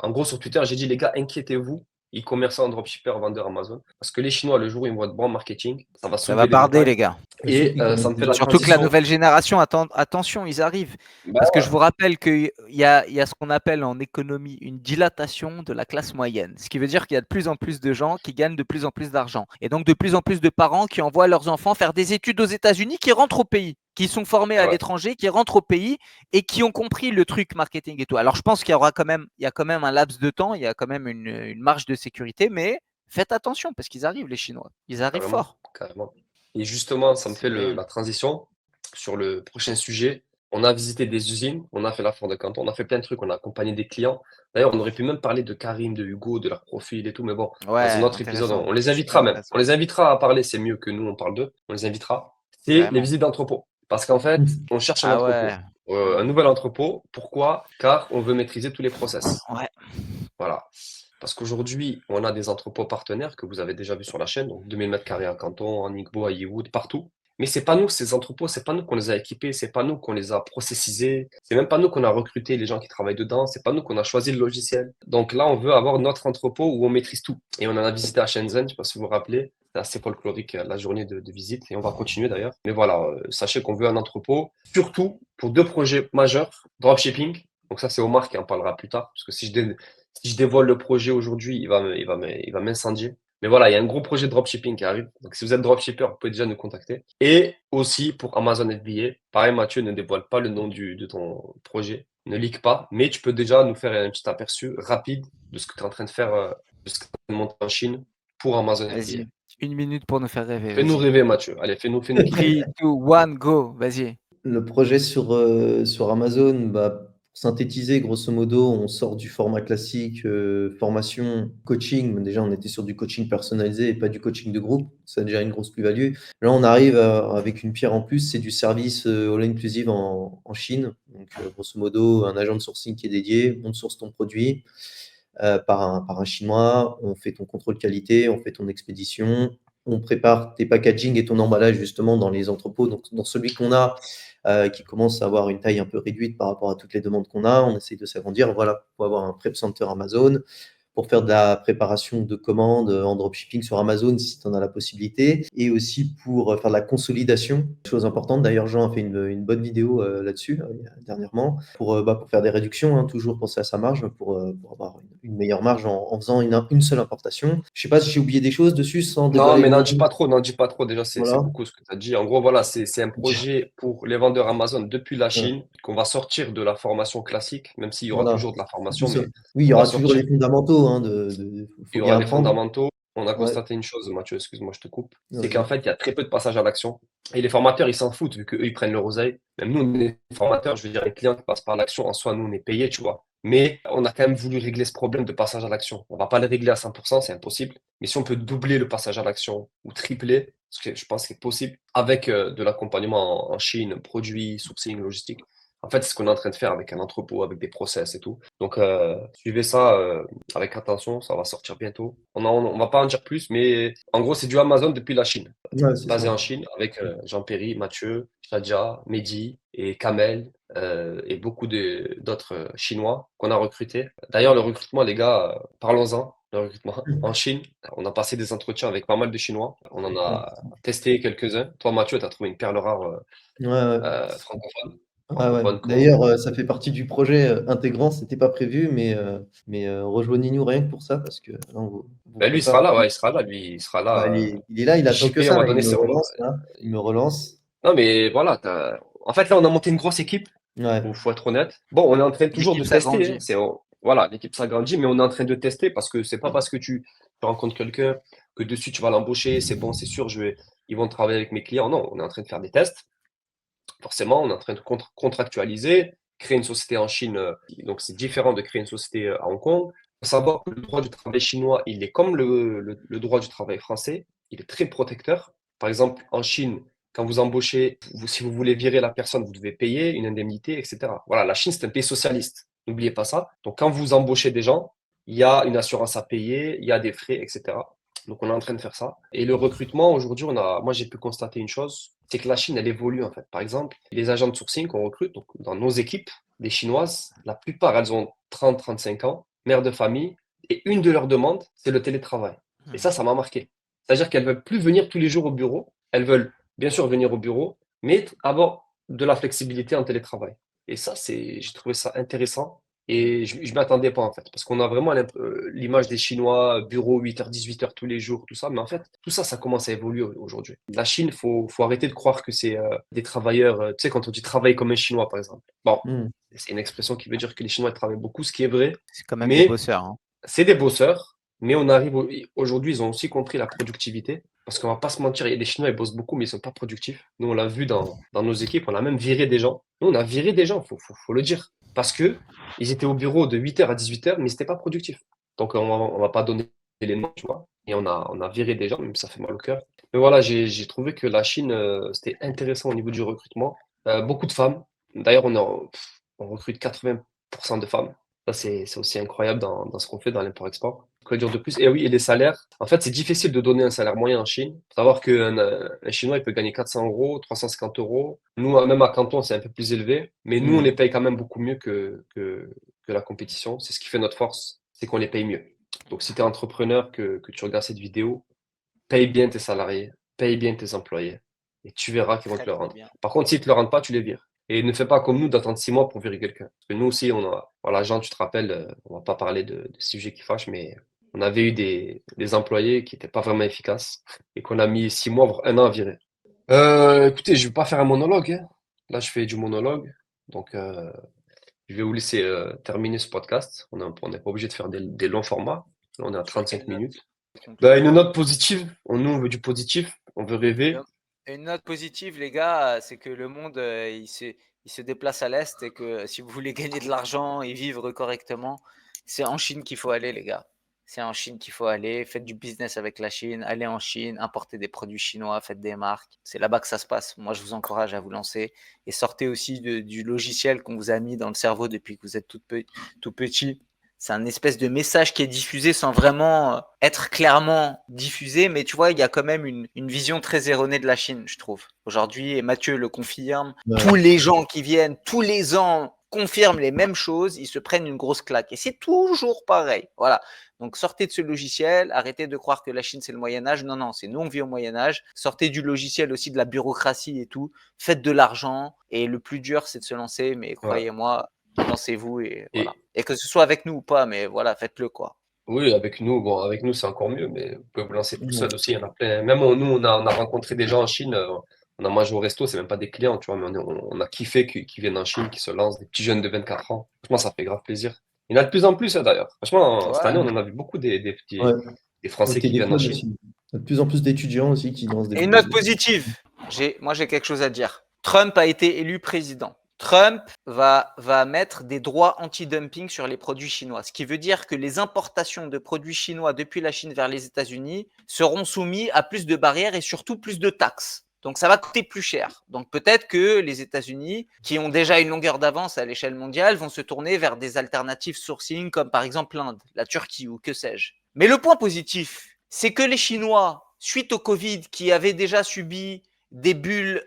En gros, sur Twitter, j'ai dit, les gars, inquiétez-vous. e-commerçant, dropshipper, vendeur Amazon. Parce que les Chinois, le jour où ils vont être bons en marketing, ça va Ça va soulever les barder, montagnes. les gars. Et ça me fait la Surtout que la transition. nouvelle génération, attention, ils arrivent. Bah Parce que ouais, je vous rappelle qu'il y a ce qu'on appelle en économie une dilatation de la classe moyenne. Ce qui veut dire qu'il y a de plus en plus de gens qui gagnent de plus en plus d'argent. Et donc de plus en plus de parents qui envoient leurs enfants faire des études aux États-Unis, qui rentrent au pays, qui sont formés à ouais, l'étranger, qui rentrent au pays et qui ont compris le truc marketing et tout. Alors je pense qu'il y a quand même un laps de temps, il y a quand même une marge de sécurité, mais faites attention parce qu'ils arrivent, les Chinois. Ils arrivent carrément, fort. carrément. Et justement, ça me fait C'est... la transition sur le prochain sujet. On a visité des usines, on a fait la foire de Canton, on a fait plein de trucs, on a accompagné des clients. D'ailleurs, on aurait pu même parler de Karim, de Hugo, de leur profil et tout, mais bon, dans un Ouais, autre épisode, intéressant. on les Super invitera même. On intéressant. les invitera à parler, c'est mieux que nous, on parle d'eux. On les invitera. C'est les Carrément. visites d'entrepôt. Parce qu'en fait, on cherche un Ah entrepôt. ouais. Un nouvel entrepôt. Pourquoi? Car on veut maîtriser tous les process. Ouais. Voilà. Parce qu'aujourd'hui, on a des entrepôts partenaires que vous avez déjà vus sur la chaîne, donc 2000 mètres carrés à Canton, en Igbo, à Yewood, partout. Mais c'est pas nous, ces entrepôts, c'est pas nous qu'on les a équipés, c'est pas nous qu'on les a processisés, c'est même pas nous qu'on a recruté les gens qui travaillent dedans, c'est pas nous qu'on a choisi le logiciel. Donc là, on veut avoir notre entrepôt où on maîtrise tout. Et on en a visité à Shenzhen, je sais pas si vous vous rappelez, c'est assez folklorique la journée de visite, et on va continuer d'ailleurs. Mais voilà, sachez qu'on veut un entrepôt, surtout pour deux projets majeurs, dropshipping. Donc ça, c'est Omar qui en parlera plus tard, parce que si je dévoile le projet aujourd'hui, il va m'incendier. Mais voilà, il y a un gros projet de dropshipping qui arrive. Donc, si vous êtes dropshipper, vous pouvez déjà nous contacter. Et aussi pour Amazon FBA. Pareil, Mathieu, ne dévoile pas le nom de ton projet. Ne leak pas. Mais tu peux déjà nous faire un petit aperçu rapide de ce que tu es en train de faire, de ce que tu es en train de monter en Chine pour Amazon FBA. Vas-y. Une minute pour nous faire rêver. Fais-nous Vas-y. rêver, Mathieu. Allez, fais-nous kiffer. 3, 2, 1, go. Vas-y. Le projet sur Amazon, bah, pour synthétiser, grosso modo, on sort du format classique, formation, coaching. Déjà, on était sur du coaching personnalisé et pas du coaching de groupe. Ça a déjà une grosse plus-value. Là, on arrive avec une pierre en plus, c'est du service all-inclusive en Chine. Donc, grosso modo, un agent de sourcing qui est dédié, on te source ton produit par un Chinois, on fait ton contrôle qualité, on fait ton expédition, on prépare tes packaging et ton emballage justement dans les entrepôts. Donc, dans celui qu'on a, qui commence à avoir une taille un peu réduite par rapport à toutes les demandes qu'on a, on essaye de s'agrandir. Voilà, pour avoir un prep center Amazon, pour faire de la préparation de commandes en dropshipping sur Amazon si tu en as la possibilité, et aussi pour faire de la consolidation, chose importante. D'ailleurs, Jean a fait une bonne vidéo là-dessus dernièrement, pour faire des réductions, hein, toujours penser à sa marge, pour avoir une meilleure marge en faisant une seule importation. Je sais pas si j'ai oublié des choses dessus sans Non, dévoiler mais le n'en nom. dis pas trop, n'en dis pas trop. Déjà, c'est Voilà. beaucoup ce que tu as dit. En gros, voilà, c'est un projet pour les vendeurs Amazon depuis la Ouais. Chine, qu'on va sortir de la formation classique, même s'il y aura Voilà. toujours de la Tout formation, ça. mais Oui, il y on va aura toujours sortir. les fondamentaux, hein, Il faut y aura bien les apprendre. fondamentaux. On a Ouais, constaté une chose, Mathieu, excuse-moi, je te coupe. C'est qu'en vas-y. fait, il y a très peu de passages à l'action. Et les formateurs, ils s'en foutent, vu qu'eux, ils prennent leur oseille. Même nous, on est formateurs, je veux dire, les clients qui passent par l'action, en soi, nous, on est payés, tu vois. Mais on a quand même voulu régler ce problème de passage à l'action. On va pas le régler à 100%, c'est impossible. Mais si on peut doubler le passage à l'action ou tripler, ce que je pense que c'est possible, avec de l'accompagnement en Chine, produits, sourcing, logistique. En fait, c'est ce qu'on est en train de faire avec un entrepôt, avec des process et tout. Donc, suivez ça avec attention, ça va sortir bientôt. On va pas en dire plus, mais en gros, c'est du Amazon depuis la Chine, Ouais, c'est basé ça. en Chine, avec Jean-Péry, Mathieu, Shadia, Mehdi et Kamel et beaucoup d'autres Chinois qu'on a recrutés. D'ailleurs, le recrutement, les gars, parlons-en. Le recrutement en Chine, on a passé des entretiens avec pas mal de Chinois. On en Ouais, a testé quelques-uns. Toi, Mathieu, tu as trouvé une perle rare ouais, ouais. francophone, Ah ouais. francophone D'ailleurs, ça fait partie du projet intégrant. C'était pas prévu, mais rejoignez-nous rien que pour ça parce que là, on vous Ben, lui, il prépare. sera là, ouais, il sera là, lui, il sera Bah, là. il est là, il attend que JP, on ça. va Là. Il donner me ses retours. relance. Là. Il me relance. Non, mais voilà, en fait, là, on a monté une grosse équipe, Ouais. faut être honnête. Bon, on est en train toujours de L'équipe tester, hein. s'agrandit. Voilà, l'équipe s'agrandit, mais on est en train de tester parce que c'est pas parce que tu rencontres quelqu'un que dessus tu vas l'embaucher, c'est bon, c'est sûr, ils vont travailler avec mes clients. Non, on est en train de faire des tests. Forcément, on est en train de contractualiser, créer une société en Chine. Donc, c'est différent de créer une société à Hong Kong. Il faut savoir que le droit du travail chinois, il est comme le droit du travail français. Il est très protecteur. Par exemple, en Chine, quand vous embauchez, si vous voulez virer la personne, vous devez payer une indemnité, etc. Voilà, la Chine, c'est un pays socialiste. N'oubliez pas ça. Donc, quand vous embauchez des gens, il y a une assurance à payer, il y a des frais, etc. Donc, on est en train de faire ça. Et le recrutement, aujourd'hui, moi, j'ai pu constater une chose, c'est que la Chine, elle évolue, en fait. Par exemple, les agents de sourcing qu'on recrute, donc dans nos équipes, les Chinoises, la plupart, elles ont 30-35 ans, mères de famille, Et une de leurs demandes, c'est le télétravail. Et ça m'a marqué. C'est-à-dire qu'elles veulent plus venir tous les jours au bureau. Elles veulent bien sûr venir au bureau, mais avoir de la flexibilité en télétravail. Et ça, j'ai trouvé ça intéressant. Et je ne m'attendais pas en fait, parce qu'on a vraiment l'image des Chinois, bureau 8h, 18h tous les jours, tout ça. Mais en fait, tout ça, ça commence à évoluer aujourd'hui. La Chine, faut arrêter de croire que c'est des travailleurs, tu sais, quand on dit travailler comme un Chinois, par exemple. Bon, Mm. c'est une expression qui veut dire que les Chinois travaillent beaucoup, ce qui est vrai, C'est quand même des mais bosseurs. Hein. c'est des bosseurs, mais on arrive aujourd'hui, ils ont aussi compris la productivité. Parce qu'on va pas se mentir, il y a des Chinois, ils bossent beaucoup, mais ils sont pas productifs. Nous, on l'a vu dans nos équipes, on a même viré des gens. Nous, on a viré des gens, faut le dire. Parce que ils étaient au bureau de 8h à 18h, mais ils n'étaient pas productifs. Donc, on va pas donner les noms, tu vois. Et on a viré des gens, même si ça fait mal au cœur. Mais voilà, j'ai trouvé que la Chine, c'était intéressant au niveau du recrutement. Beaucoup de femmes. D'ailleurs, on recrute 80% de femmes. Ça, c'est aussi incroyable dans ce qu'on fait dans l'import-export. Quoi dire de plus? Et oui, et les salaires. En fait, c'est difficile de donner un salaire moyen en Chine. Faut savoir qu'un Chinois, il peut gagner 400 euros, 350 euros. Nous, même à Canton, c'est un peu plus élevé. Mais nous, on les paye quand même beaucoup mieux que la compétition. C'est ce qui fait notre force, c'est qu'on les paye mieux. Donc, si tu es entrepreneur, que tu regardes cette vidéo, paye bien tes salariés, paye bien tes employés. Et tu verras qu'ils vont te Très le très rendre. bien. Par contre, s'ils te le rendent pas, tu les vires. Et ne fais pas comme nous d'attendre 6 mois pour virer quelqu'un. Parce que nous aussi, voilà, Jean, tu te rappelles, on va pas parler de sujets qui fâchent, mais on avait eu des employés qui n'étaient pas vraiment efficaces et qu'on a mis 6 mois, voire un an à virer. Écoutez, je vais pas faire un monologue, hein. Là, je fais du monologue. Donc, je vais vous laisser terminer ce podcast. On n'est pas obligé de faire des longs formats. Là, on est à Sur 35 quelle note minutes. de Bah, une conclusion? note positive. Nous, on veut du positif. On veut rêver. Une note positive, les gars, c'est que le monde, il se déplace à l'Est et que si vous voulez gagner de l'argent et vivre correctement, c'est en Chine qu'il faut aller, les gars. C'est en Chine qu'il faut aller. Faites du business avec la Chine. Allez en Chine, importez des produits chinois, faites des marques. C'est là-bas que ça se passe. Moi, je vous encourage à vous lancer. Et sortez aussi du logiciel qu'on vous a mis dans le cerveau depuis que vous êtes tout petit. C'est un espèce de message qui est diffusé sans vraiment être clairement diffusé, mais tu vois, il y a quand même une vision très erronée de la Chine, je trouve. Aujourd'hui, et Mathieu le confirme, Ouais. tous les gens qui viennent tous les ans confirment les mêmes choses, ils se prennent une grosse claque. Et c'est toujours pareil. Voilà. Donc sortez de ce logiciel, arrêtez de croire que la Chine c'est le Moyen-Âge. Non, non, c'est nous on vit au Moyen-Âge. Sortez du logiciel aussi de la bureaucratie et tout. Faites de l'argent. Et le plus dur, c'est de se lancer, mais Ouais. croyez-moi, lancez-vous et voilà. Et Et que ce soit avec nous ou pas, mais voilà, faites-le quoi. oui, avec nous, bon, avec nous, c'est encore mieux, mais vous pouvez vous lancer tout Ouais. seul aussi. Il y en a plein. Même nous, on a rencontré des gens en Chine. On a mangé au resto, c'est même pas des clients, tu vois, mais on a kiffé qu'ils viennent en Chine, qu'ils se lancent, des petits jeunes de 24 ans. Franchement, ça fait grave plaisir. Il y en a de plus en plus, hein, d'ailleurs. Franchement, cette année, Ouais. on en a vu beaucoup Ouais. des Au Français qui viennent en téléphone Chine. aussi. Il y a de plus en plus d'étudiants aussi qui lancent des Et une note business. positive. Moi, j'ai quelque chose à dire. Trump a été élu président. Trump va mettre des droits anti-dumping sur les produits chinois, ce qui veut dire que les importations de produits chinois depuis la Chine vers les États-Unis seront soumis à plus de barrières et surtout plus de taxes. Donc ça va coûter plus cher. Donc peut-être que les États-Unis, qui ont déjà une longueur d'avance à l'échelle mondiale, vont se tourner vers des alternatives sourcing comme par exemple l'Inde, la Turquie ou que sais-je. Mais le point positif, c'est que les Chinois, suite au Covid, qui avaient déjà subi des bulles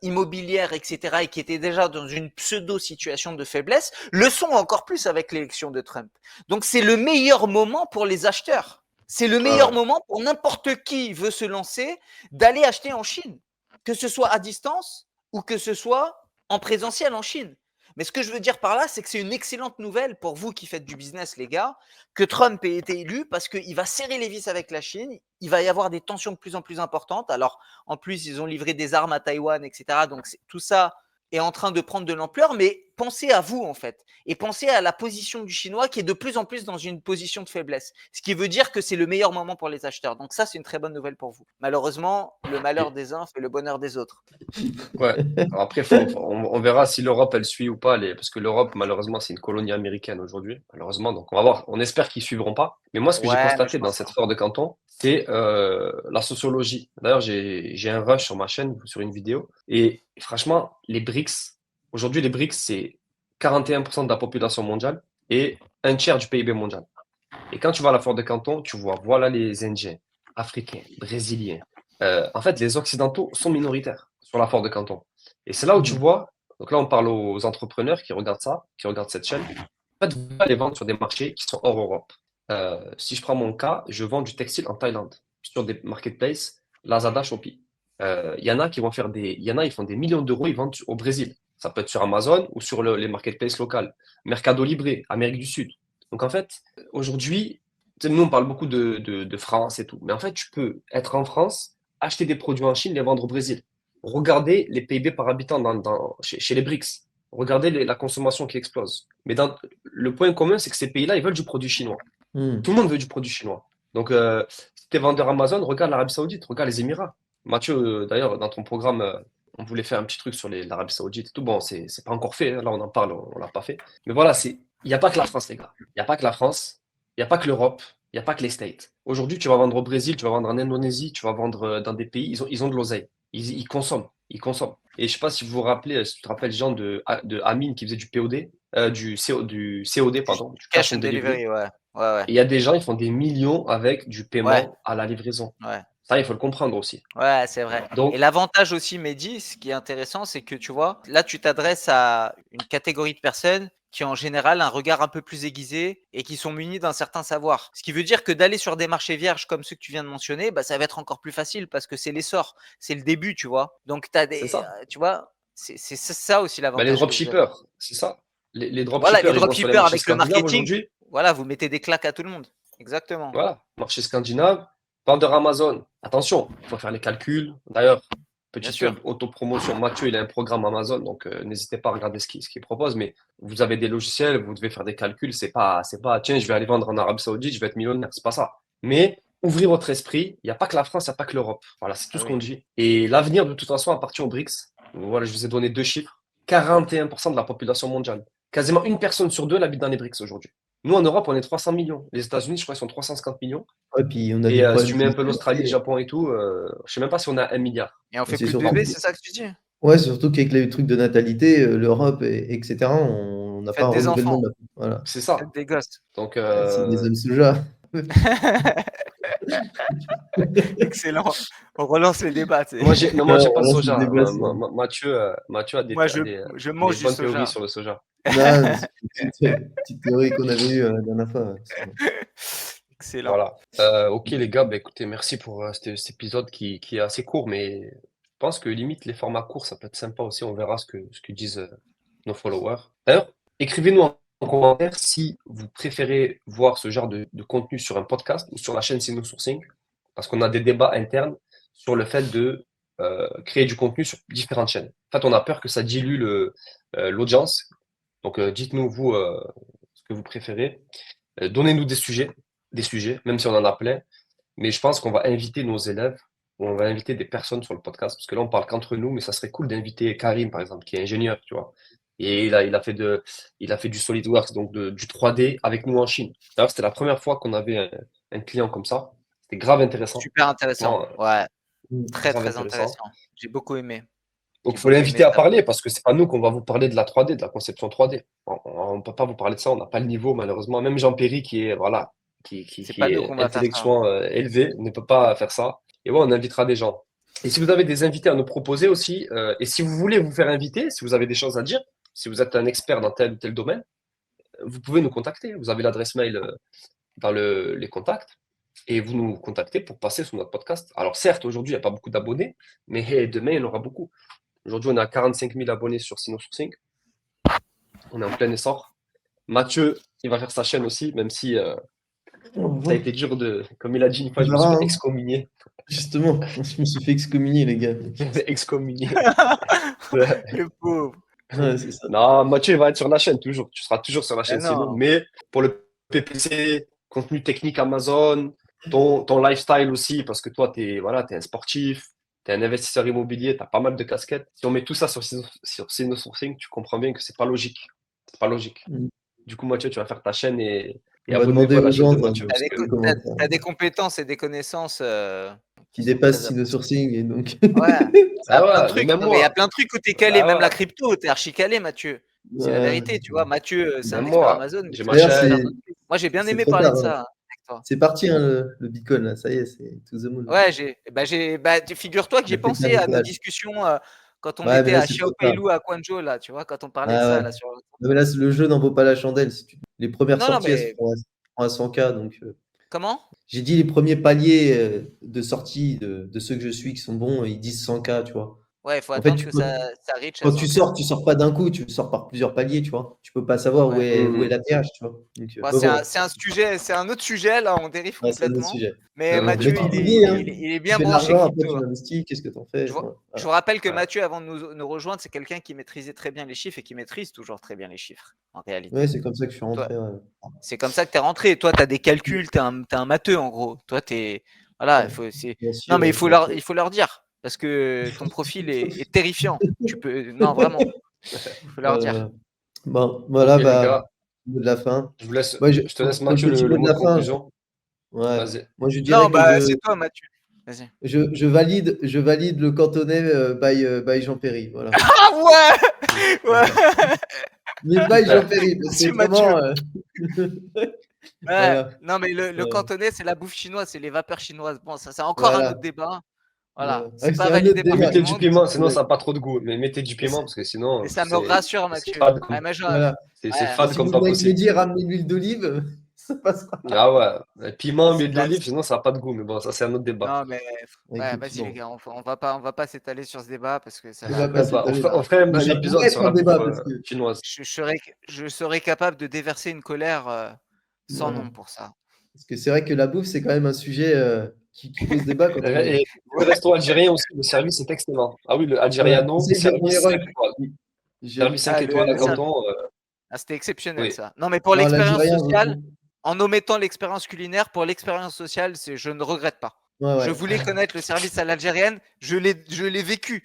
immobilières, etc., et qui étaient déjà dans une pseudo-situation de faiblesse, le sont encore plus avec l'élection de Trump. Donc c'est le meilleur moment pour les acheteurs. C'est le meilleur moment pour n'importe qui veut se lancer d'aller acheter en Chine, que ce soit à distance ou que ce soit en présentiel en Chine. Mais ce que je veux dire par là, c'est que c'est une excellente nouvelle pour vous qui faites du business, les gars, que Trump ait été élu parce qu'il va serrer les vis avec la Chine. Il va y avoir des tensions de plus en plus importantes. Alors, en plus, ils ont livré des armes à Taïwan, etc. Donc, tout ça est en train de prendre de l'ampleur. Mais pensez à vous, en fait. Et pensez à la position du Chinois qui est de plus en plus dans une position de faiblesse. Ce qui veut dire que c'est le meilleur moment pour les acheteurs. Donc, ça, c'est une très bonne nouvelle pour vous. Malheureusement, le malheur des uns fait le bonheur des autres. Ouais. Alors après, on verra si l'Europe, elle suit ou pas, parce que l'Europe, malheureusement, c'est une colonie américaine aujourd'hui, malheureusement. Donc, on va voir. On espère qu'ils suivront pas. Mais moi, ce que j'ai Ouais, mais je constaté dans pense cette pas. foire de Canton, c'est la sociologie. D'ailleurs, j'ai un rush sur ma chaîne, sur une vidéo. Et franchement, les BRICS, aujourd'hui, les BRICS, c'est 41% de la population mondiale et un tiers du PIB mondial. Et quand tu vas à la foire de Canton, tu vois, voilà les Indiens, Africains, Brésiliens. En fait, les Occidentaux sont minoritaires sur la foire de Canton. Et c'est là où tu vois, donc là, on parle aux entrepreneurs qui regardent ça, qui regardent cette chaîne. En fait, vous allez vendre sur des marchés qui sont hors Europe. Si je prends mon cas, je vends du textile en Thaïlande sur des marketplaces, Lazada, Shopee. Il y en a qui vont faire il y en a, ils font des millions d'euros, ils vendent au Brésil. Ça peut être sur Amazon ou sur les marketplaces locales. Mercado Libre, Amérique du Sud. Donc en fait, aujourd'hui, tu sais, nous on parle beaucoup de France et tout, mais en fait, tu peux être en France, acheter des produits en Chine, les vendre au Brésil. Regardez les PIB par habitant chez les BRICS. Regardez la consommation qui explose. Mais le point commun, c'est que ces pays-là, ils veulent du produit chinois. Hmm. Tout le monde veut du produit chinois. Donc, si tu es vendeur Amazon, regarde l'Arabie Saoudite, regarde les Émirats. Mathieu, d'ailleurs, dans ton programme, on voulait faire un petit truc sur l'Arabie Saoudite et tout. Bon, c'est pas encore fait, hein. Là, on en parle, on l'a pas fait. Mais voilà, il n'y a pas que la France, les gars. Il n'y a pas que la France, il n'y a pas que l'Europe, il n'y a pas que les States. Aujourd'hui, tu vas vendre au Brésil, tu vas vendre en Indonésie, tu vas vendre dans des pays, ils ont de l'oseille. Ils consomment, ils consomment. Et je sais pas si vous vous rappelez, si tu te rappelles, Jean, de Amine qui faisait du POD, du COD, pardon, du Cash and delivery, ouais. Ouais, et il y a des gens, ils font des millions avec du ouais, paiement à la livraison. ouais. Ça, il faut le comprendre aussi. Ouais, c'est vrai. Et Donc, l'avantage aussi, Mehdi, ce qui est intéressant, c'est que tu vois, là, tu t'adresses à une catégorie de personnes qui ont en général un regard un peu plus aiguisé et qui sont munis d'un certain savoir. Ce qui veut dire que d'aller sur des marchés vierges comme ceux que tu viens de mentionner, bah, ça va être encore plus facile parce que c'est l'essor, c'est le début, tu vois. Donc, c'est ça. tu vois, c'est ça aussi Bah, les l'avantage que vous avez. dropshippers, c'est ça. Les Voilà, les dropshippers, ils vont sur les dropshippers marchés avec le scandinaves marketing, aujourd'hui. voilà, vous mettez des claques à tout le monde. Exactement. Voilà, marché scandinave, vendeur Amazon. Attention, il faut faire les calculs. D'ailleurs, Bien petite sûr. autopromotion, Mathieu, il a un programme Amazon, donc n'hésitez pas à regarder ce qu'il propose. Mais vous avez des logiciels, vous devez faire des calculs. C'est pas, tiens, je vais aller vendre en Arabie Saoudite, je vais être millionnaire. C'est pas ça. Mais ouvrez votre esprit. Il n'y a pas que la France, il n'y a pas que l'Europe. Voilà, c'est tout Ah ce oui. qu'on dit. Et l'avenir, de toute façon, appartient aux BRICS. Voilà, je vous ai donné 2 chiffres. 41% de la population mondiale. Quasiment une personne sur deux elle habite dans les BRICS aujourd'hui. Nous, en Europe, on est 300 millions. Les États-Unis, je crois, ils sont 350 millions. Ouais, puis on a Et des si problèmes tu de mets un peu l'Australie, le natalité. Japon et tout, je sais même pas si on a 1 milliard. Et on fait C'est plus de surtout, bébés, c'est ça que tu dis? ouais, surtout qu'avec les trucs de natalité, l'Europe, etc., on n'a pas Faites un des renouvellement enfants, voilà. C'est ça. faites des gosses. Donc, C'est des hommes soja. Excellent. On relance les débats, tu sais. moi, j'aime pas le Voilà, c'est le soja. débat, Mathieu a Moi, je des mange du bonnes théories soja. sur le soja. non, c'est une petite théorie qu'on avait eue la dernière fois. C'est bon. Excellent. Voilà. Ok, les gars, bah, écoutez, merci pour cet épisode qui est assez court, mais je pense que limite, les formats courts, ça peut être sympa aussi. On verra ce que disent nos followers. D'ailleurs, écrivez-nous en commentaire si vous préférez voir ce genre de contenu sur un podcast ou sur la chaîne Sourcing, parce qu'on a des débats internes sur le fait de créer du contenu sur différentes chaînes. En fait, on a peur que ça dilue l'audience. Donc, dites-nous, vous, ce que vous préférez. Donnez-nous des sujets, même si on en a plein. Mais je pense qu'on va inviter nos élèves, ou on va inviter des personnes sur le podcast, parce que là, on parle qu'entre nous, mais ça serait cool d'inviter Karim, par exemple, qui est ingénieur, tu vois. Et il a fait du SolidWorks, donc du 3D avec nous en Chine. D'ailleurs, c'était la première fois qu'on avait un client comme ça. C'était grave intéressant. Super intéressant. Franchement, Ouais, très grave très intéressant. intéressant. J'ai beaucoup aimé. Donc, J'ai il faut beaucoup aimé l'inviter à ça. parler parce que c'est pas nous qu'on va vous parler de la 3D, de la conception 3D. On ne peut pas vous parler de ça, on n'a pas le niveau, malheureusement. Même Jean-Péry, qui est, voilà, C'est qui pas nous est qu'on va faire ça. intellectuellement élevé, ne peut pas faire ça. Et ouais, on invitera des gens. Et si vous avez des invités à nous proposer aussi, et si vous voulez vous faire inviter, si vous avez des choses à dire, si vous êtes un expert dans tel ou tel domaine, vous pouvez nous contacter. Vous avez l'adresse mail dans les contacts et vous nous contactez pour passer sur notre podcast. Alors certes, aujourd'hui, il n'y a pas beaucoup d'abonnés, mais hey, demain, il y en aura beaucoup. Aujourd'hui, on a 45 000 abonnés sur Sourcing. On est en plein essor. Mathieu, il va faire sa chaîne aussi, même si ça a été dur comme il a dit une fois, On je me suis verra, fait hein. excommunier. Justement, je me suis fait excommunier, les gars. Je me suis fait excommunier. Le pauvre. Ouais, c'est ça. Non, Mathieu, il va être sur la chaîne toujours. Tu seras toujours sur la Mais chaîne, c'est nous. non. Mais pour le PPC, contenu technique Amazon, ton lifestyle aussi, parce que toi, tu es, voilà, un sportif, tu es un investisseur immobilier, tu as pas mal de casquettes. Si on met tout ça sur Sourcing, tu comprends bien que c'est pas logique. C'est pas logique. Mm. Du coup, Mathieu, tu vas faire ta chaîne et On va abonnez-vous demander à la aux chaîne gens de Mathieu. T'as Parce des, que, co- comment t'as- faire. t'as des compétences et des connaissances Qui qui sont dépasse très Sino appréciées. Sourcing et donc. Ouais. ah Plein de ouais, mais trucs. même Non, mais il y a moi, plein de trucs où t'es calé, même ah la ouais, crypto, t'es archi calé, Mathieu. C'est la Ouais. vérité, tu vois. Mathieu, c'est un même expert moi, Amazon, mais j'ai c'est ma aussi un D'ailleurs, expert chaîne. dans d'autres trucs. Moi, j'ai bien c'est aimé trop parler tard, de hein. ça avec toi. C'est parti, hein, le Bitcoin, là. Ça y est, c'est to the moon. Ouais, figure-toi que On a j'ai pété un pensé à nos étage. discussions quand on Ouais, mais était là, à c'est trop Xiao tard. Peilou à Quanzhou, là, tu vois, quand on parlait de Ah ça, ouais. là, sur. Non, mais là, le jeu n'en vaut pas la chandelle. Les premières Non, non, sorties, elles se mais font. à 100K. Donc, Comment? j'ai dit les premiers paliers de sortie de ceux que je suis qui sont bons, ils disent 100K, tu vois. Ouais, il faut En fait, attendre que ça reach à quand 100K. tu sors pas d'un coup, tu sors par plusieurs paliers, tu vois. Tu peux pas savoir où Ouais. est la TH, tu vois. Donc, Bon, mais bon, c'est un sujet, c'est un autre sujet là, on dérive ouais, c'est un autre complètement. sujet. Mais Non, Mais Mathieu, tu il te est, dis, il hein, est, il est- il est tu bien fais de branché l'argent, après crypto, tu hein. investis, qu'est-ce que t'en Je, fais? vous- Voilà. je vous rappelle que Ouais. Mathieu, avant de nous rejoindre, c'est quelqu'un qui maîtrisait très bien les chiffres et qui maîtrise toujours très bien les chiffres, en réalité. Ouais, c'est comme ça que je suis Toi, rentré. Ouais. c'est comme ça que tu es rentré. Toi, tu as des calculs, tu es un matheux en gros. Toi, voilà, Ouais, bien non, sûr, mais ouais, bien sûr. il faut leur dire parce que ton profil est terrifiant. Non, vraiment, il faut leur dire. Voilà. Bon, Ok, voilà, les bah, gars, mot de la fin. je vous laisse, Moi, je te laisse, pour le Mathieu, petit le mot de mot de la fin, conclusion. ouais, Vas-y. moi je Non, dirais que bah, c'est toi, Mathieu. Vas-y. je valide le cantonais by Jean Perry. Voilà. Ah ouais, ouais. Mais by Jean Perry, parce Merci, que Mathieu. autrement, Ouais. voilà. Non, mais le Ouais. cantonais, c'est la bouffe chinoise, c'est les vapeurs chinoises. Bon, ça, c'est encore un Voilà. autre débat. Voilà, Ouais. c'est C'est pas un autre validé par débat. tout Mettez le du monde. piment, sinon ça n'a pas trop de goût. Mais mettez du Et, piment parce que sinon, ça me rassure, c'est Mathieu. fade, Ouais, Voilà. c'est ouais, Et fade si comme vous pas venez avec possible. Mehdi, ramenez l'huile d'olive, ça passera. Ah ouais, piment, c'est huile de la. d'olive, sinon ça n'a pas de goût. Mais bon, ça c'est un autre débat. Non, mais Avec ouais, le vas-y, les piment. gars, on va pas s'étaler sur ce débat parce que ça On va. va pas Même pas. s'étaler. On ferait Mais un ça épisode pourrait sur être un la bouffe débat parce que chinoise. Je serais capable de déverser une colère sans voilà. nom pour ça. Parce que c'est vrai que la bouffe, c'est quand même un sujet qui pose débat quand on. Et le resto algérien aussi, le service est excellent. Ah oui, le Ouais, Algeriano, essaye de prendre les service 5 rushs. étoiles. Je- Service 5 Ah, étoiles à le service. Canton. Ah, c'était exceptionnel Oui. ça. Non, mais pour Non, l'expérience l'Algérien, sociale, en omettant l'expérience culinaire, pour l'expérience sociale, je ne regrette pas. ouais, Je ouais, voulais connaître le service à l'algérienne, je l'ai vécu.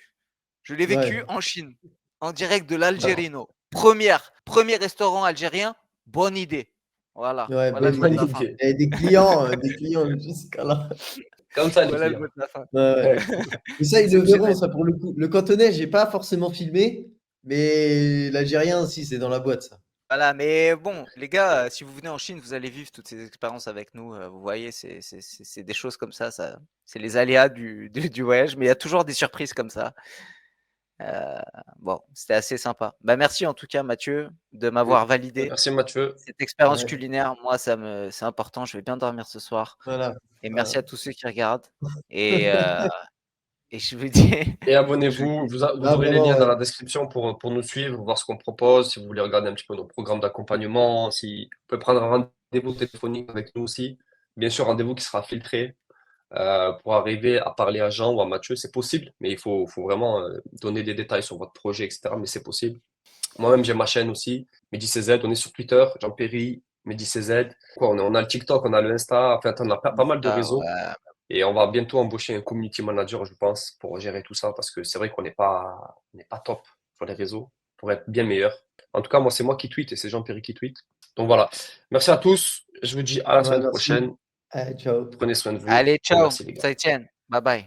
Je l'ai vécu ouais. en Chine, en direct de l'Algerino. Premier restaurant algérien, bonne idée. Voilà, Ouais, voilà le bonne mot de idée. la fin. Et des clients jusqu'à là. Comme ça, les Voilà le clients. mot de la fin. Ouais, ouais. Ouais. Mais ça, ils le verront, Exceptionnel. ça, pour le coup. Le cantonais, j'ai pas forcément filmé, mais l'Algérien, si, c'est dans la boîte, ça. Voilà, mais bon, les gars, si vous venez en Chine, vous allez vivre toutes ces expériences avec nous. Vous voyez, c'est des choses comme ça, c'est les aléas du voyage, mais il y a toujours des surprises comme ça. Bon, c'était assez sympa. Bah, merci en tout cas, Mathieu, de m'avoir validé Merci Mathieu. cette expérience Ouais, culinaire. Moi, c'est important. Je vais bien dormir ce soir. voilà. Et Voilà. merci à tous ceux qui regardent. Et, et je vous dis, Et je vous abonnez-vous, dis, vous Ah, aurez les vraiment, liens dans ouais. la description pour nous suivre, voir ce qu'on propose, si vous voulez regarder un petit peu nos programmes d'accompagnement, si vous pouvez prendre un rendez-vous téléphonique avec nous aussi. Bien sûr, rendez-vous qui sera filtré pour arriver à parler à Jean ou à Mathieu, c'est possible, mais il faut vraiment donner des détails sur votre projet, etc. Mais c'est possible. Moi-même, j'ai ma chaîne aussi, MediCZ, on est sur Twitter, Jean Perry, MediCZ. Quoi, on a le TikTok, on a le Insta, enfin, on a pas mal de ah, réseaux. ouais. Et on va bientôt embaucher un community manager, je pense, pour gérer tout ça, parce que c'est vrai on n'est pas top sur les réseaux, pour être bien meilleur. En tout cas, moi, c'est moi qui tweet et c'est Jean-Pierre qui tweet. Donc voilà. Merci à tous. Je vous dis à la Ouais, semaine merci. prochaine. Allez, ciao. Prenez soin de vous Allez, et ciao, merci les gars. ça tienne. Bye bye.